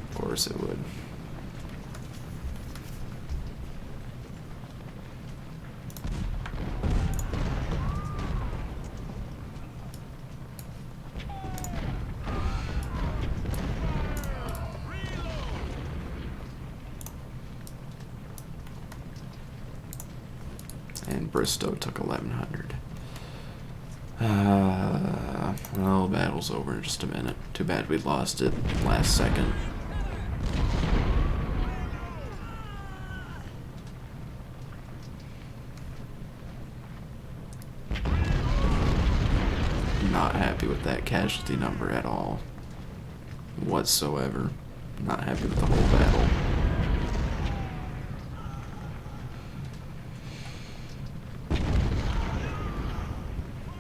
Of course it would. And Bristow took 1,100. Well, battle's over in just a minute. Too bad we lost it last second. Not happy with that casualty number at all. Whatsoever. Not happy with the whole battle.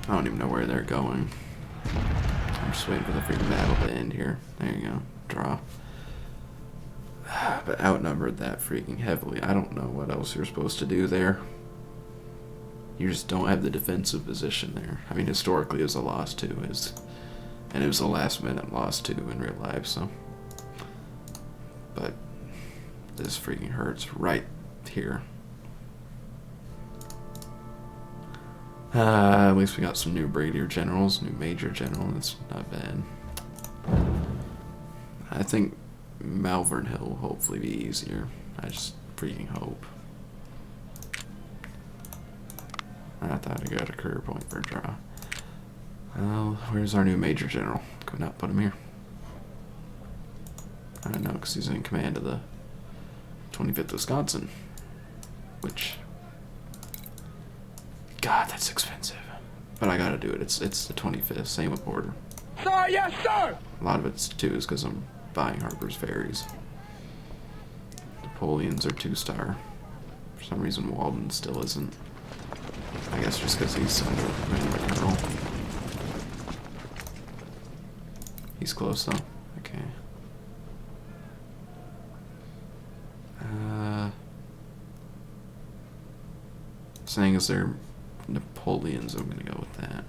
I don't even know where they're going. I'm just waiting for the freaking battle to end here. There you go. Draw. But outnumbered that freaking heavily. I don't know what else you're supposed to do there. You just don't have the defensive position there. I mean, historically it was a loss too. And it was a last minute loss too in real life, so. But this freaking hurts right here. At least we got some new brigadier generals, new major general. That's not bad. I think Malvern Hill will hopefully be easier. I just freaking hope. I thought I got a career point for a draw. Well, where's our new major general? Could we not put him here? I don't know, because he's in command of the 25th Wisconsin. Which... God, that's expensive. But I gotta do it. It's the 25th. Same with Porter. Sir, yes, sir! A lot of it's too is because I'm buying Harper's Ferries. Napoleons are 2-star. For some reason, Walden still isn't. I guess just because he's under the colonel. He's close though. Okay. Saying is there Napoleons, I'm gonna go with that.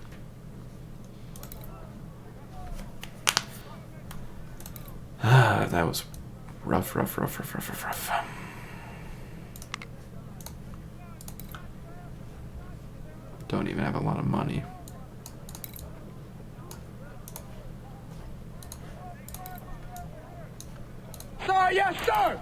That was rough. Don't even have a lot of money. Sir, yes, sir!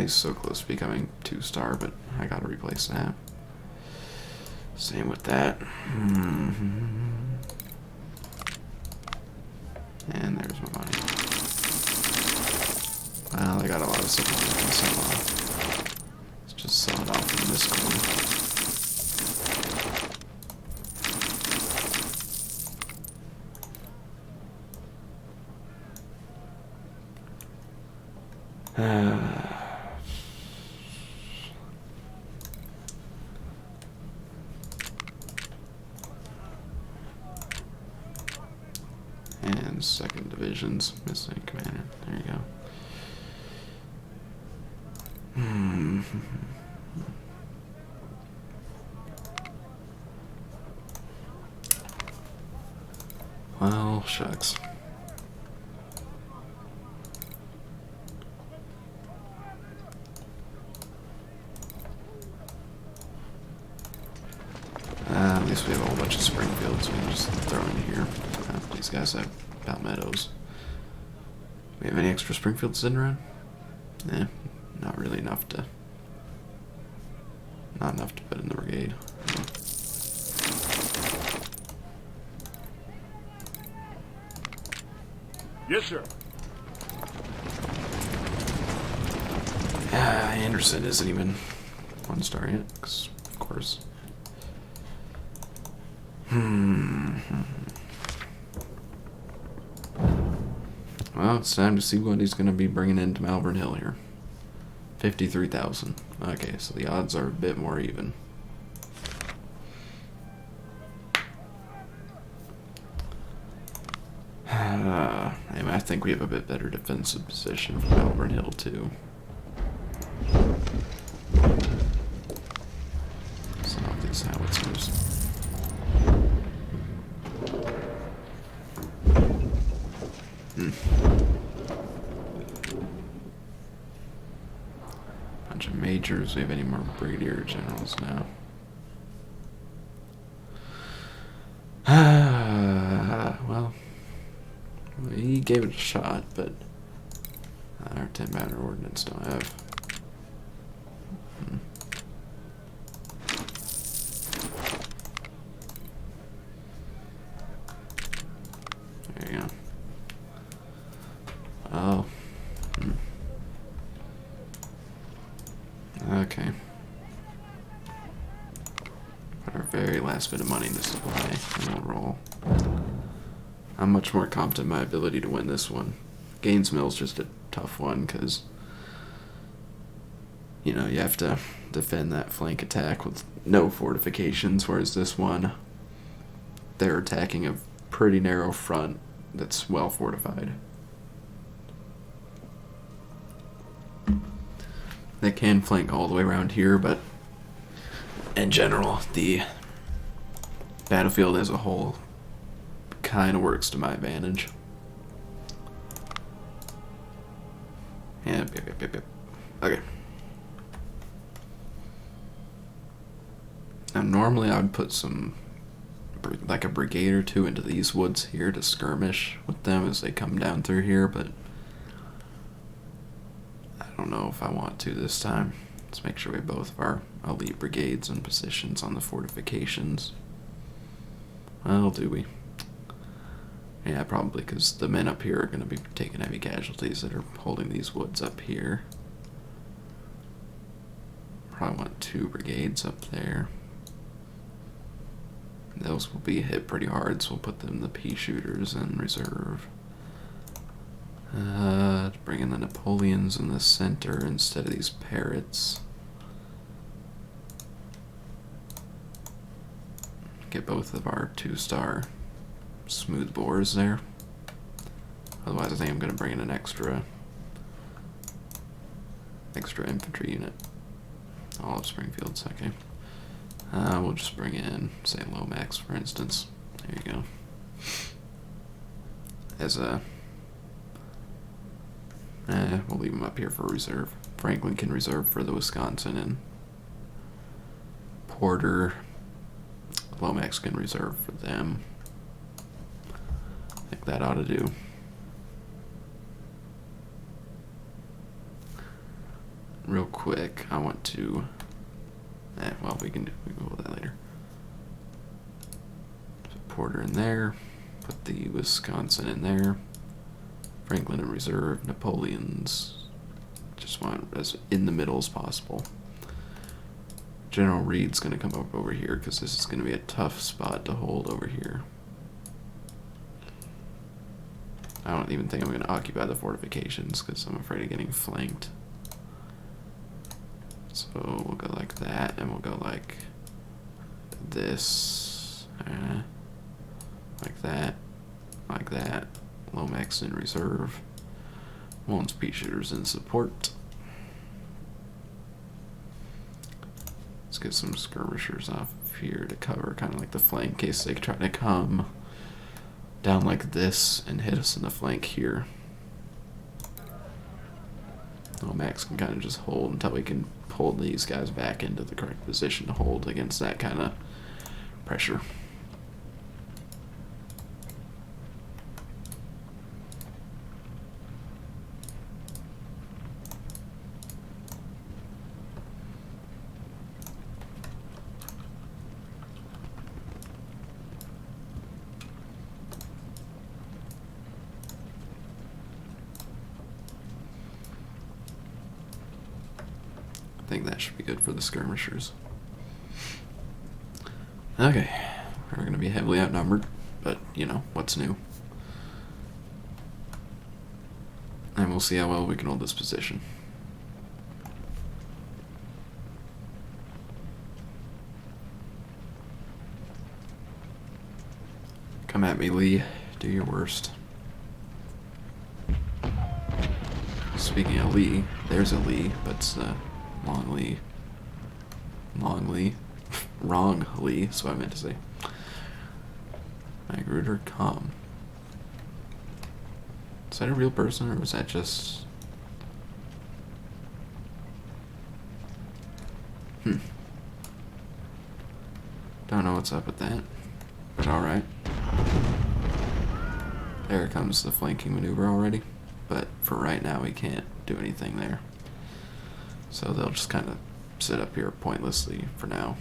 He's so close to becoming 2-star, but I gotta replace that. Same with that. And there's my money. Well, I got a lot of stuff I can sell off. Let's just sell it off in this one. And 2nd Division's missing commander. There you go. Well, shucks. At least we have a whole bunch of Springfields we can just throw in here. These guys have Palmettos. We have any extra Springfields sitting around? Nah, not really enough to... Not enough to put in the brigade. Yes, sir. Anderson isn't even 1-star yet, because, of course. Well, it's time to see what he's going to be bringing into Malvern Hill here. 53,000. Okay, so the odds are a bit more even. I think we have a bit better defensive position for Malvern Hill, too. So I'll these howitzers. Bunch of majors. We have any more brigadier generals now? gave it a shot, but our 10 batter ordnance don't have. There you go. Oh. Okay. Put our very last bit of money into supply, and we'll roll. I'm much more confident in my ability to win this one. Gaines Mill's just a tough one, because, you know, you have to defend that flank attack with no fortifications, whereas this one, they're attacking a pretty narrow front that's well fortified. They can flank all the way around here, but in general, the battlefield as a whole kind of works to my advantage. Yep. Okay. Now, normally I would put some, like a brigade or two into these woods here to skirmish with them as they come down through here, but I don't know if I want to this time. Let's make sure we have both of our elite brigades in positions on the fortifications. Well, do we? Yeah, probably, because the men up here are going to be taking heavy casualties that are holding these woods up here. Probably want 2 brigades up there. Those will be hit pretty hard, so we'll put them the pea shooters in reserve. Bring in the Napoleons in the center instead of these parrots. Get both of our 2-star smooth bores there. Otherwise, I think I'm going to bring in an extra infantry unit. All of Springfield's okay. We'll just bring in, say, Lomax, for instance. There you go. As a we'll leave him up here for reserve. Franklin can reserve for the Wisconsin, and Porter, Lomax can reserve for them. I think that ought to do. Real quick, I want to. Well, we can go with that later. So Porter in there. Put the Wisconsin in there. Franklin in reserve. Napoleon's just want as in the middle as possible. General Reed's going to come up over here because this is going to be a tough spot to hold over here. I don't even think I'm going to occupy the fortifications because I'm afraid of getting flanked. So we'll go like that, and we'll go like this, like that, like that. Lomax in reserve. Mullins pea shooters in support. Let's get some skirmishers off here to cover kind of like the flank in case they try to come down like this and hit us in the flank here. Lomax can kind of just hold until we can pull these guys back into the correct position to hold against that kind of pressure. I think that should be good for the skirmishers. Okay, we're going to be heavily outnumbered, but, you know, what's new? And we'll see how well we can hold this position. Come at me, Lee. Do your worst. Speaking of Lee, there's a Lee, but it's Long Lee. Wrong Lee, that's what I meant to say. Magruder, come. Is that a real person, or was that just... Don't know what's up with that, but alright. There comes the flanking maneuver already, but for right now we can't do anything there. So they'll just kind of sit up here pointlessly for now.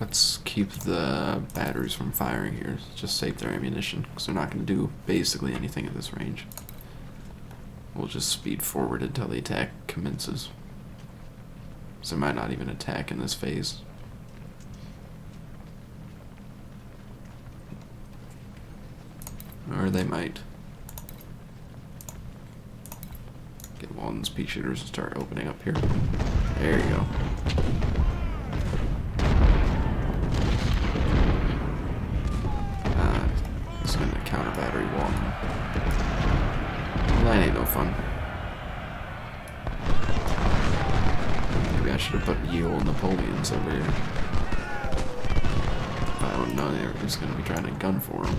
Let's keep the batteries from firing here. Just save their ammunition, because they're not going to do basically anything at this range. We'll just speed forward until the attack commences. So they might not even attack in this phase. Or they might. Get one's pea shooters and start opening up here. There you go. It's gonna counter battery one. Well, that ain't no fun. Maybe I should have put ye old Napoleons over here. I don't know, they're just gonna be trying to gun for them.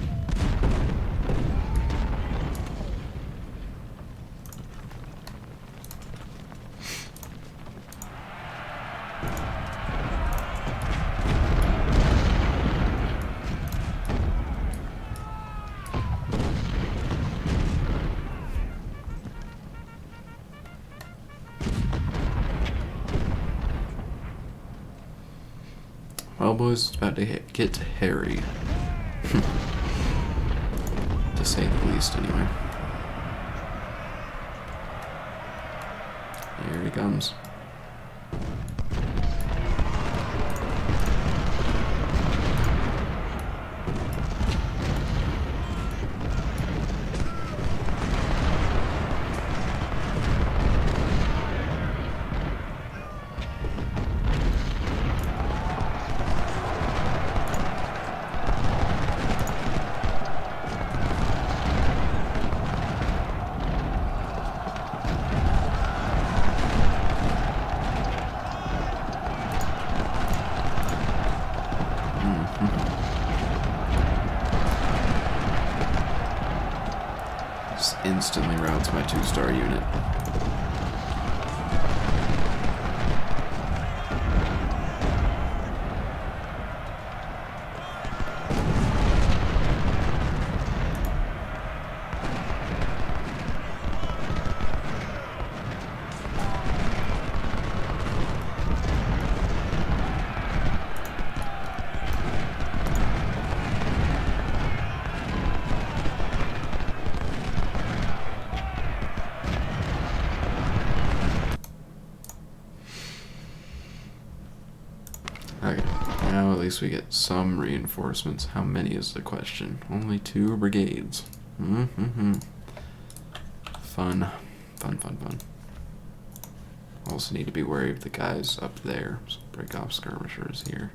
Well, boys, it's about to get hairy. To say the least, anyway. Here he comes. Just instantly routes my 2-star unit. Okay, now at least we get some reinforcements. How many is the question? Only 2 brigades. Fun. Fun, fun, fun. Also need to be wary of the guys up there. So break off skirmishers here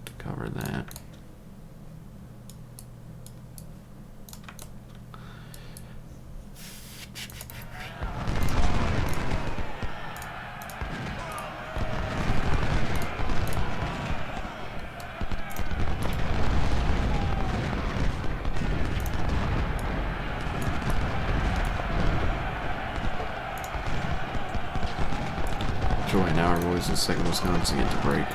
to cover that. Joy, now our boys in 2nd Wisconsin get to break.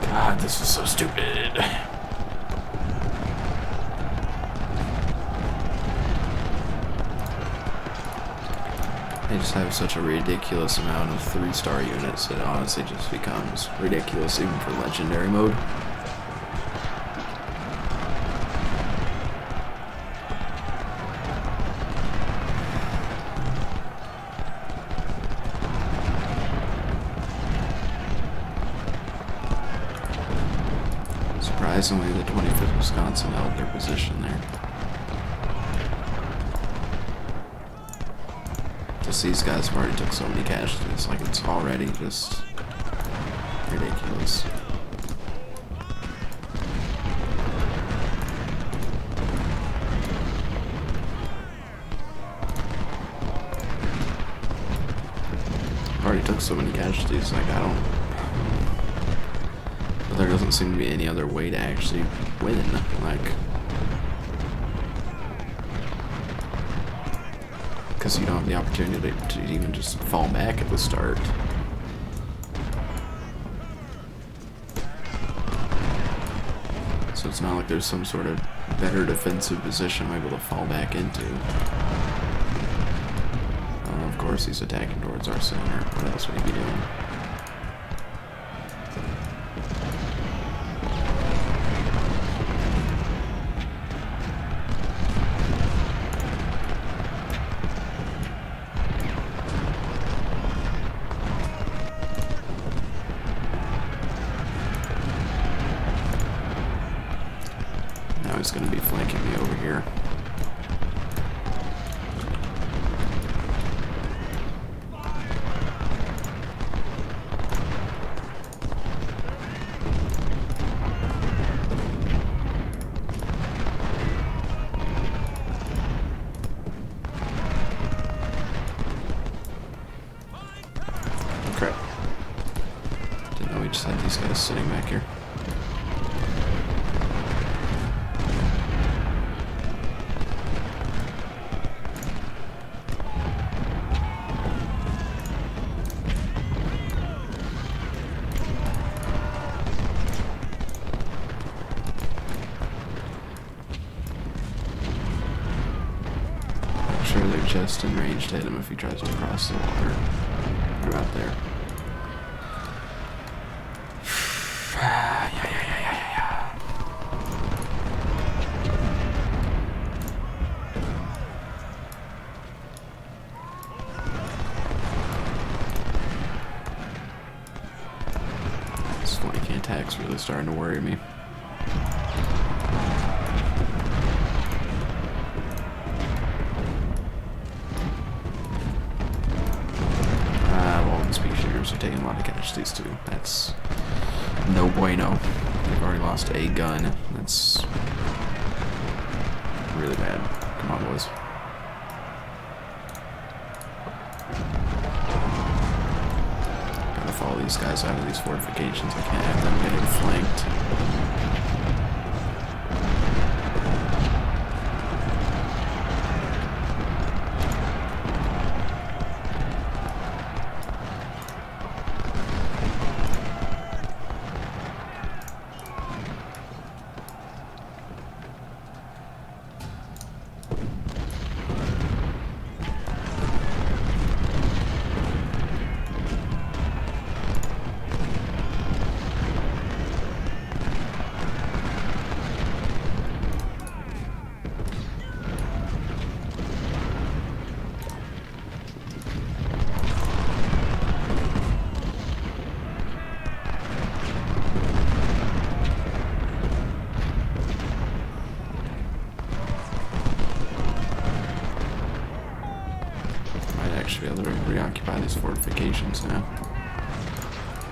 God, this is so stupid. They just have such a ridiculous amount of 3-star units, it honestly just becomes ridiculous even for legendary mode. Surprisingly, the 25th Wisconsin held their position there. Just these guys have already took so many casualties, like it's already just ridiculous. so many casualties. Like, I don't... But there doesn't seem to be any other way to actually win. Like... Because you don't have the opportunity to even just fall back at the start. So it's not like there's some sort of better defensive position I'm able to fall back into. Of course he's attacking towards our center. What else would he be doing? Now he's going to be flanking me over here. Crap. Didn't know we just had these guys sitting back here. Sure, they're just in range to hit him if he tries to cross the water. They're out there. This flanking attack's really starting to worry me. Are taking a lot of casualties too. That's no bueno. They've already lost a gun. That's really bad. Come on, boys. Gotta follow these guys out of these fortifications. I can't have them getting flanked. Actually, be able to reoccupy these fortifications now.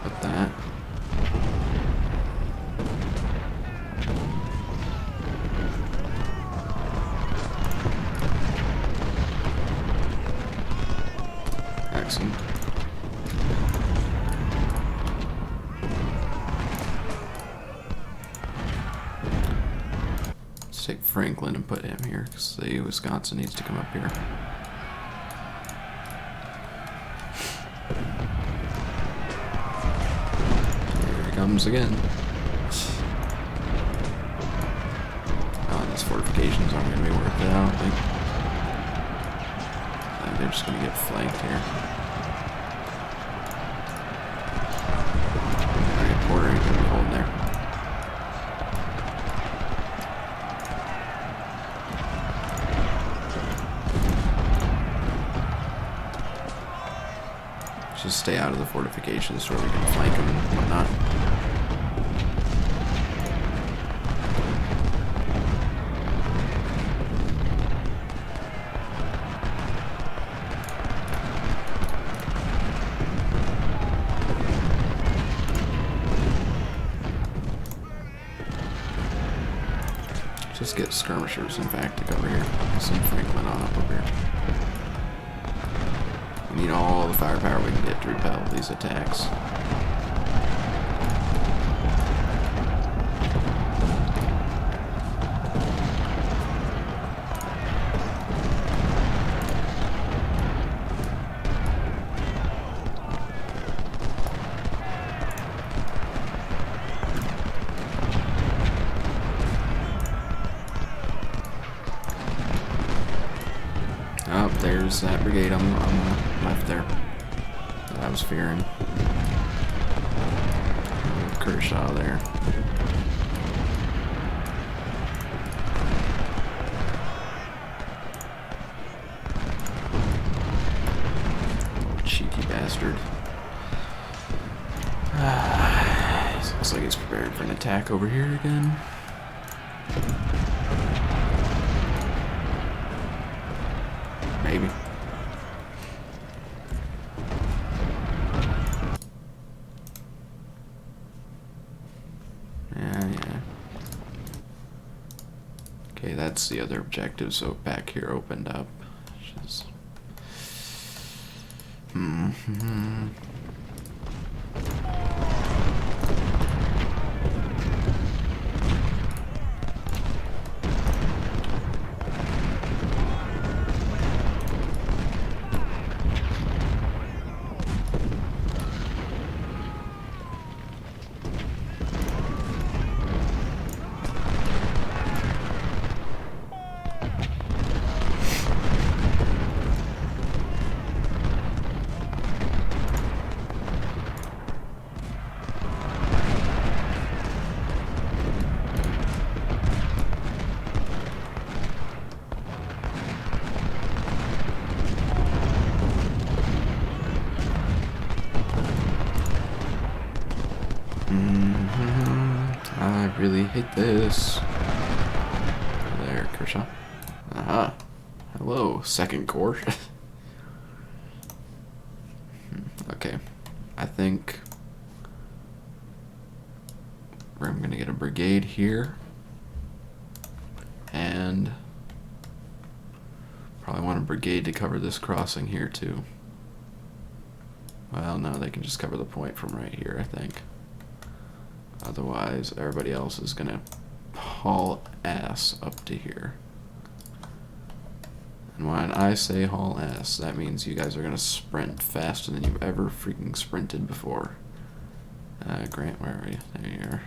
With that. Excellent. Let's take Franklin and put him here, because the Wisconsin needs to come up here. Comes again. Oh, these fortifications aren't going to be worth it, I don't think. They're just going to get flanked here. Alright, Porter ain't going to be holding there. Just stay out of the fortifications so we can flank them and whatnot. Just get skirmishers, in fact, to cover here. Send Franklin on up over here. We need all the firepower we can get to repel these attacks. Oh, there's that brigade on the left there that I was fearing. Kershaw there. Cheeky bastard. Looks like he's preparing for an attack over here again. Maybe. Yeah. Okay, that's the other objective, so back here opened up. Which is... I really hate this. There, Kershaw. Aha. Hello, Second Corps. Okay. I think I'm gonna get a brigade here. And probably want a brigade to cover this crossing here too. Well, no, they can just cover the point from right here, I think. Otherwise, everybody else is gonna haul ass up to here. And when I say haul ass, that means you guys are gonna sprint faster than you've ever freaking sprinted before. Grant, where are you? There you are.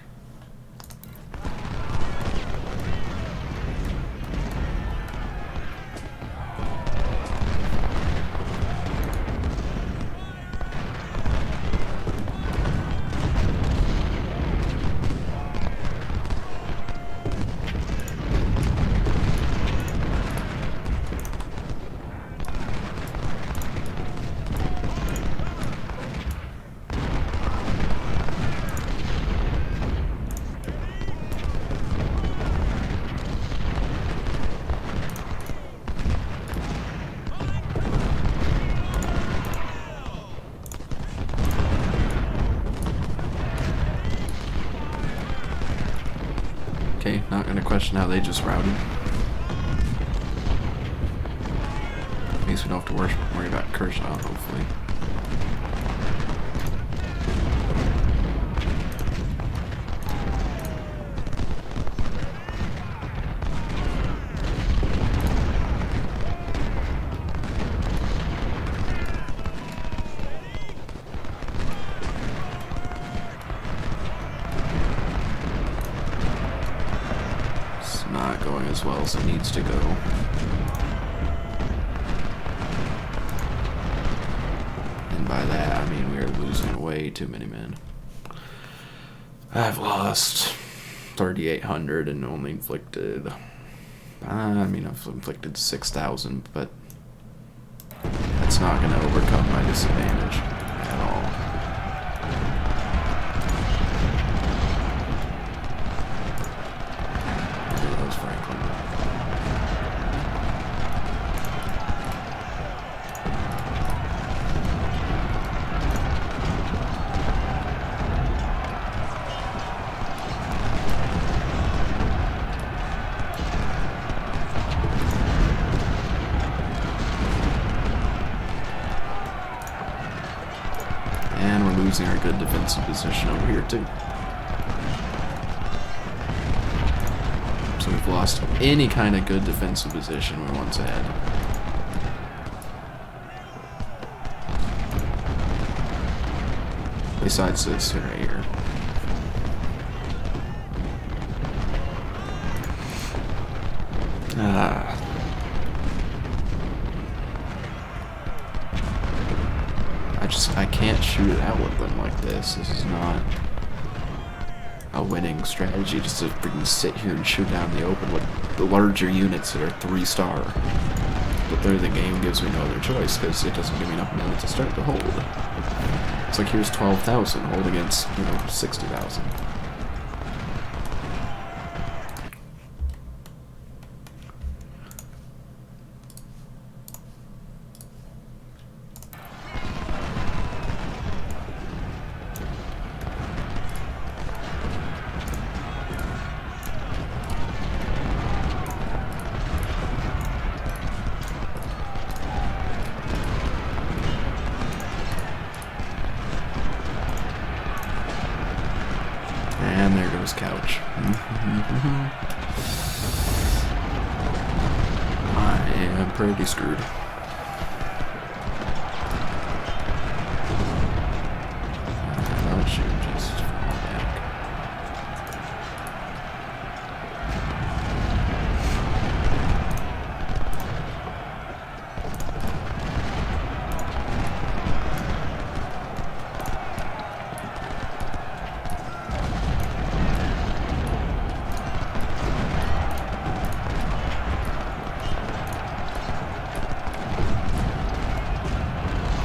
Okay, not gonna question how they just routed. At least we don't have to worry about Kershaw, hopefully. Not going as well as it needs to go. And by that, I mean we're losing way too many men. I've lost 3,800 and only inflicted... I've inflicted 6,000, but that's not going to overcome my disadvantage at all. losing our good defensive position over here too. So we've lost any kind of good defensive position we once had. Besides this right here. I can't shoot it out with them like this. This is not a winning strategy, just to freaking sit here and shoot down the open with the larger units that are 3-star. But there the game gives me no other choice, because it doesn't give me enough money to start the hold. It's like, here's 12,000, hold against, 60,000. And there goes Couch. I am pretty screwed. That should just fall back.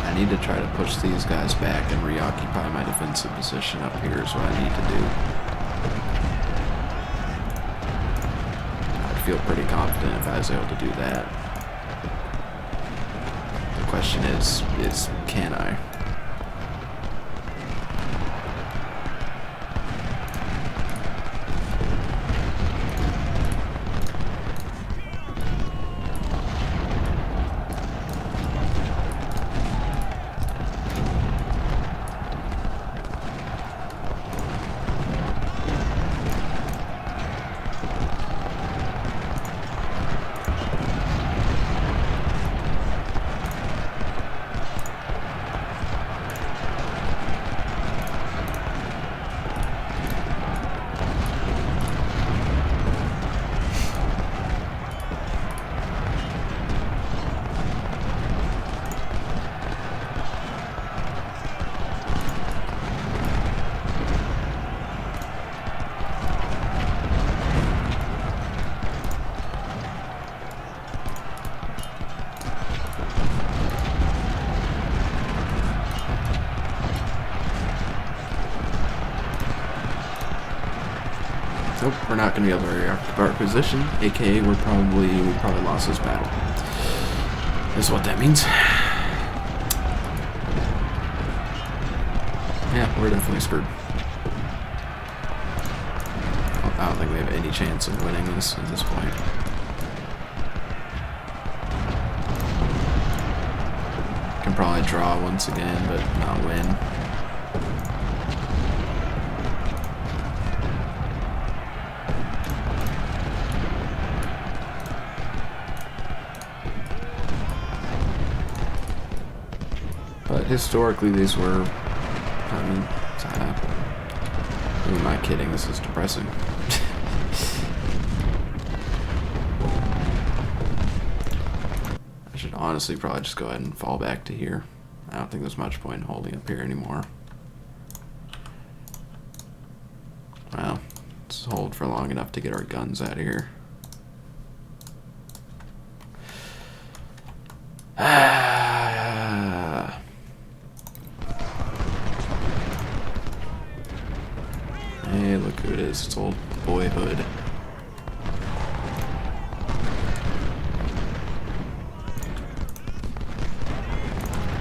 I need to try to push these guys back and reoccupy my defensive position up here is what I need to do. I'd feel pretty confident if I was able to do that. The question is can I? Nope, we're not going to be able to reoccupy our position, aka we probably lost this battle. Is what that means. Yeah, we're definitely screwed. I don't think we have any chance of winning this at this point. Can probably draw once again, but not win. But historically, these were, who am I kidding? This is depressing. I should honestly probably just go ahead and fall back to here. I don't think there's much point in holding up here anymore. Well, let's hold for long enough to get our guns out of here. Hey, look who it is. It's old Boyhood.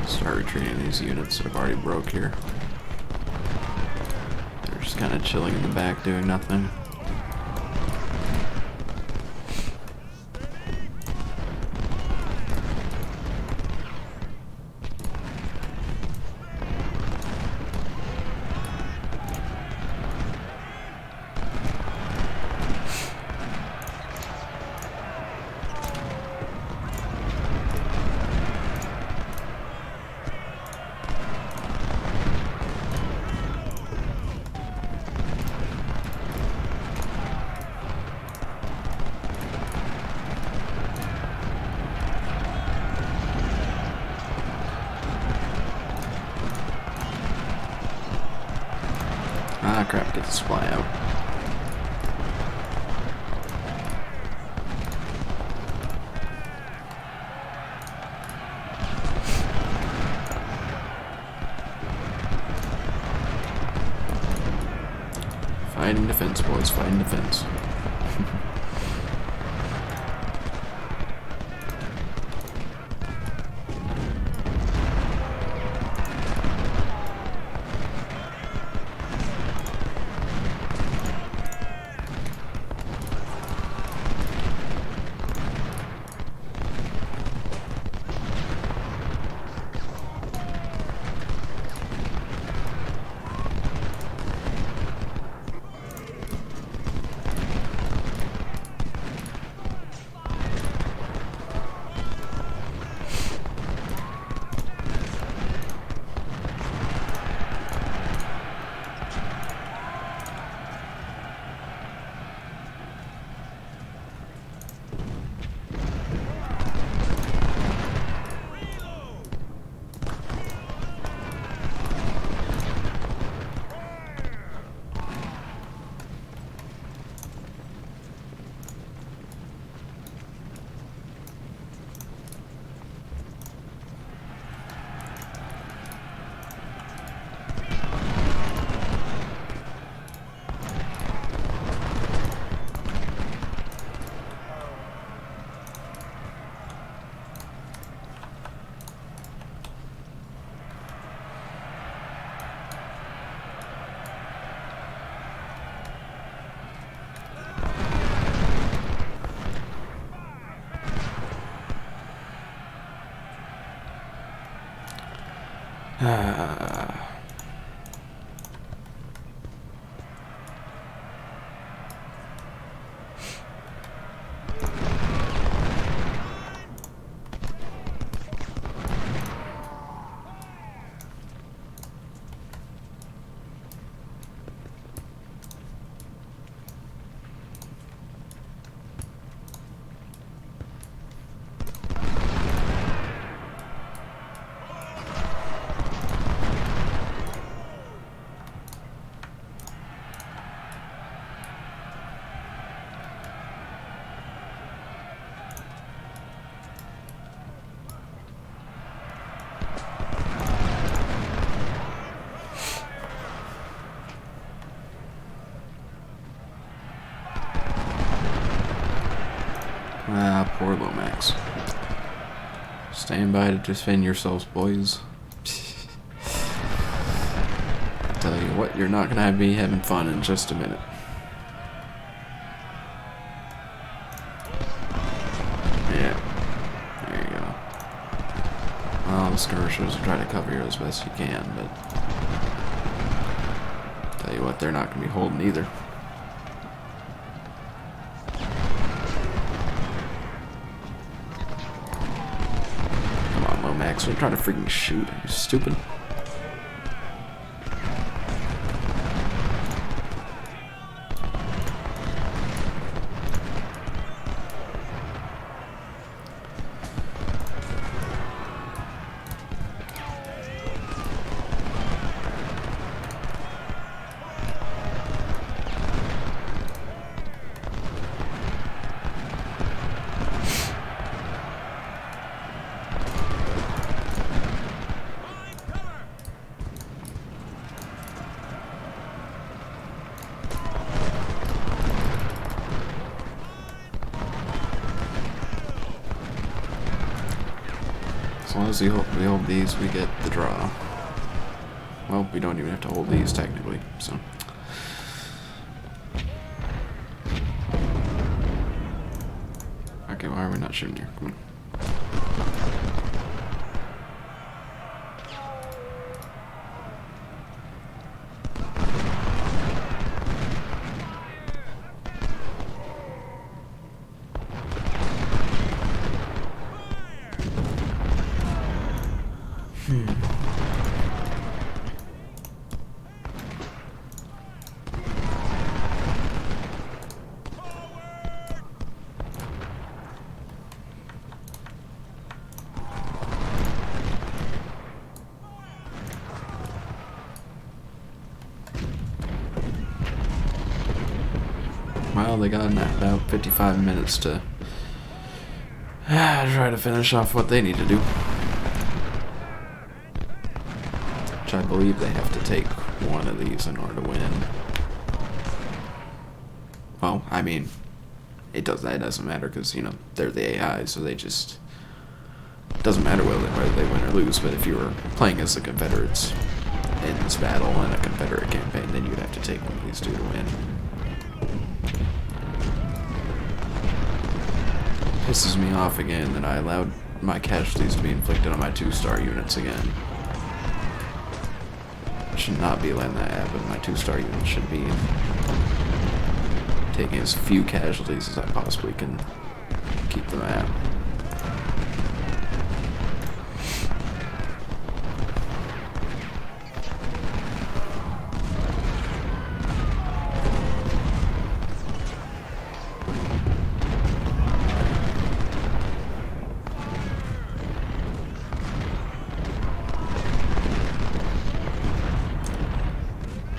Start retreating these units that have already broke here. They're just kind of chilling in the back doing nothing. crap, get the supply out. Fighting defense, boys, fighting defense. Ah, poor Lomax. Stand by to defend yourselves, boys. Tell you what, you're not gonna be having fun in just a minute. Yeah, there you go. Well, the skirmishers will try to cover you as best you can, but tell you what, they're not gonna be holding either. Max, are you trying to freaking shoot? Are you stupid? As long as we hold these, we get the draw. Well, we don't even have to hold these technically, so. Okay, why are we not shooting here? Come on. they got about 55 minutes to try to finish off what they need to do. Which I believe they have to take one of these in order to win. Well, I mean, that doesn't matter because, you know, they're the AI, so they just... It doesn't matter whether they win or lose, but if you were playing as the Confederates in this battle in a Confederate campaign, then you'd have to take one of these two to win. Pisses me off again that I allowed my casualties to be inflicted on my 2-star units again. I should not be letting that happen. My 2-star units should be taking as few casualties as I possibly can keep them at.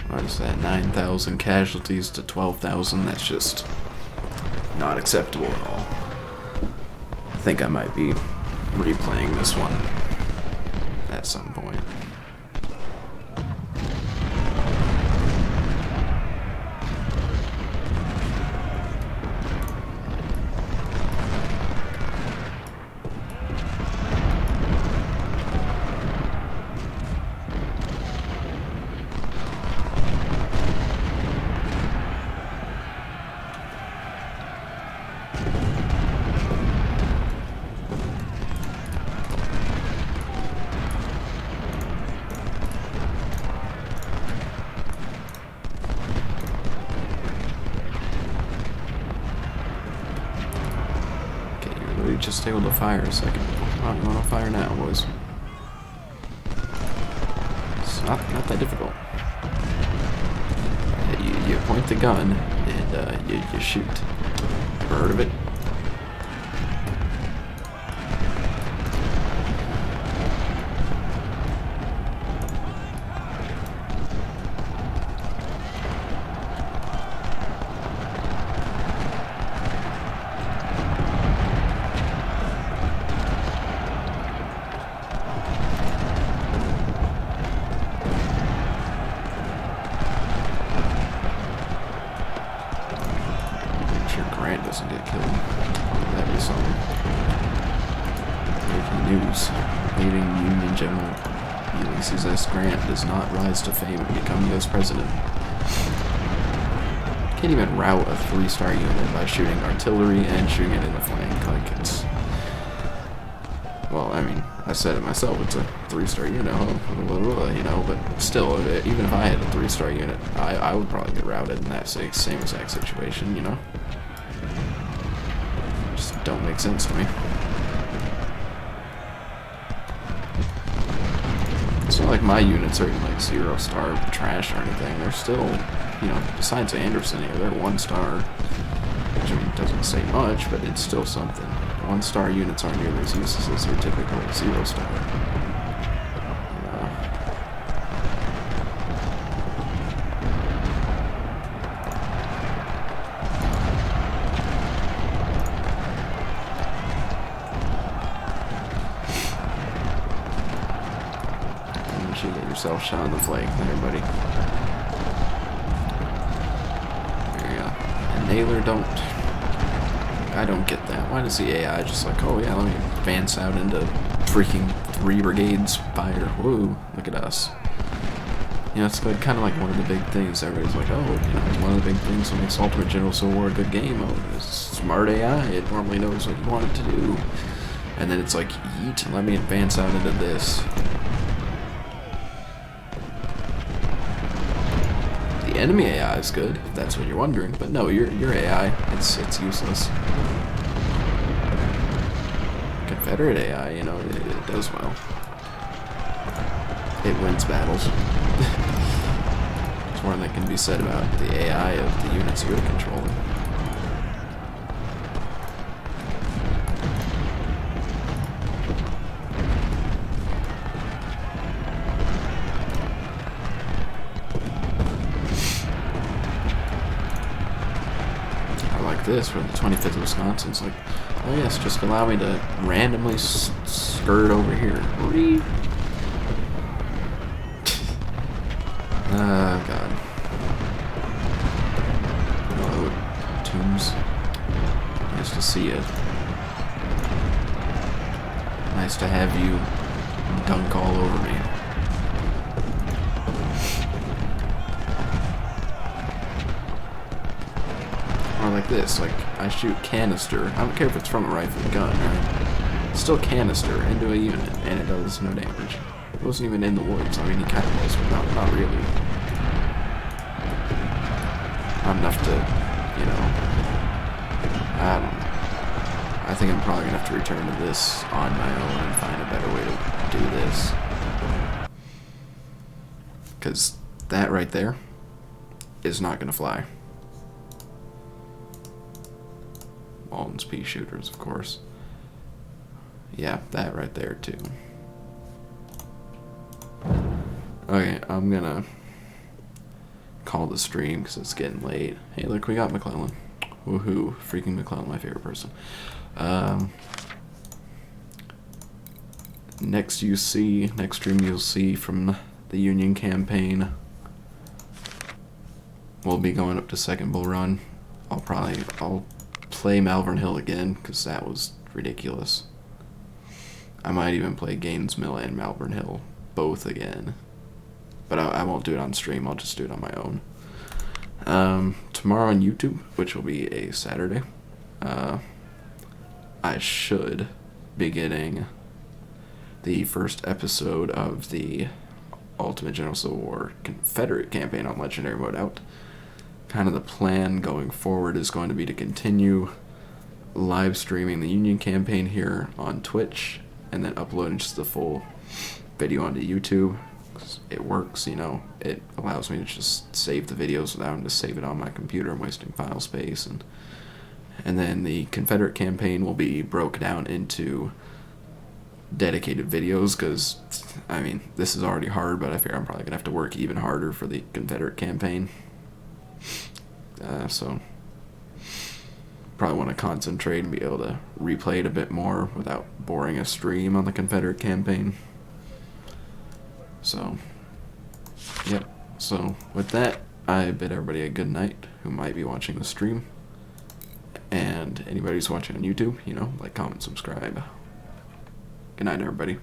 What is that, 9,000 casualties to 12,000? That's just not acceptable at all. I think I might be replaying this one at some point. Just able to fire a second. Oh, you want to fire now, boys? It's not that difficult. You point the gun and you shoot. Ever heard of it? Doesn't get killed. That is something. Breaking news. Leading Union General Ulysses S. Grant does not rise to fame and become U.S. President. Can't even rout a 3-star unit by shooting artillery and shooting it in the flank. Like, it's... Well, I mean, I said it myself, it's a 3-star unit, you know, but still, even if I had a 3-star unit, I would probably get routed in that same exact situation, you know? Don't make sense to me. It's not like my units are even like 0-star trash or anything. They're still, you know, besides Anderson here, they're 1-star, which I mean, doesn't say much, but it's still something. 1-star units aren't nearly as useless as their typical 0-star. You get yourself shot in the flank there, buddy. There you go. And Naylor I don't get that. Why does the AI just like, oh yeah, let me advance out into freaking 3 brigades fire. Whoa, look at us. You know, it's like, kind of like one of the big things. Everybody's like, oh, you know, one of the big things that makes Ultimate General Civil War a good game. Oh, this smart AI. It normally knows what you want it to do. And then it's like, yeet, let me advance out into this. The enemy AI is good, if that's what you're wondering, but no, your AI, it's useless. Confederate AI, you know, it does well. It wins battles. There's more that can be said about the AI of the units you're controlling. this where the 25th of Wisconsin's like, oh yes, just allow me to randomly skirt over here. Oh god. Hello, Tombs. Nice to see you. Nice to have you dunk all over me. Or like this, like I shoot canister. I don't care if it's from a rifle or gun, right? It's still canister into a unit, and it does no damage. It wasn't even in the woods. I mean, he kind of was, but not really. Not enough to, you know. I don't know. I think I'm probably gonna have to return to this on my own and find a better way to do this. Because that right there is not gonna fly. Walton's pea shooters, of course. Yeah, that right there too. Okay, I'm gonna call the stream because it's getting late. Hey, look, we got McClellan. Woohoo! Freaking McClellan, my favorite person. Next stream you'll see from the Union Campaign. We'll be going up to Second Bull Run. I'll play Malvern Hill again because that was ridiculous. I might even play Gaines Mill and Malvern Hill both again. But I won't do it on stream, I'll just do it on my own. Tomorrow on YouTube, which will be a Saturday, I should be getting the first episode of the Ultimate General Civil War Confederate campaign on Legendary Mode out. Kind of the plan going forward is going to be to continue live streaming the Union Campaign here on Twitch and then uploading just the full video onto YouTube. It works, you know, it allows me to just save the videos without having to save it on my computer and wasting file space. And then the Confederate campaign will be broken down into dedicated videos because, I mean, this is already hard, but I figure I'm probably going to have to work even harder for the Confederate campaign. So probably want to concentrate and be able to replay it a bit more without boring a stream on the Confederate campaign. So, yep. So with that, I bid everybody a good night who might be watching the stream. And anybody who's watching on YouTube, you know, like, comment, subscribe. Good night, everybody.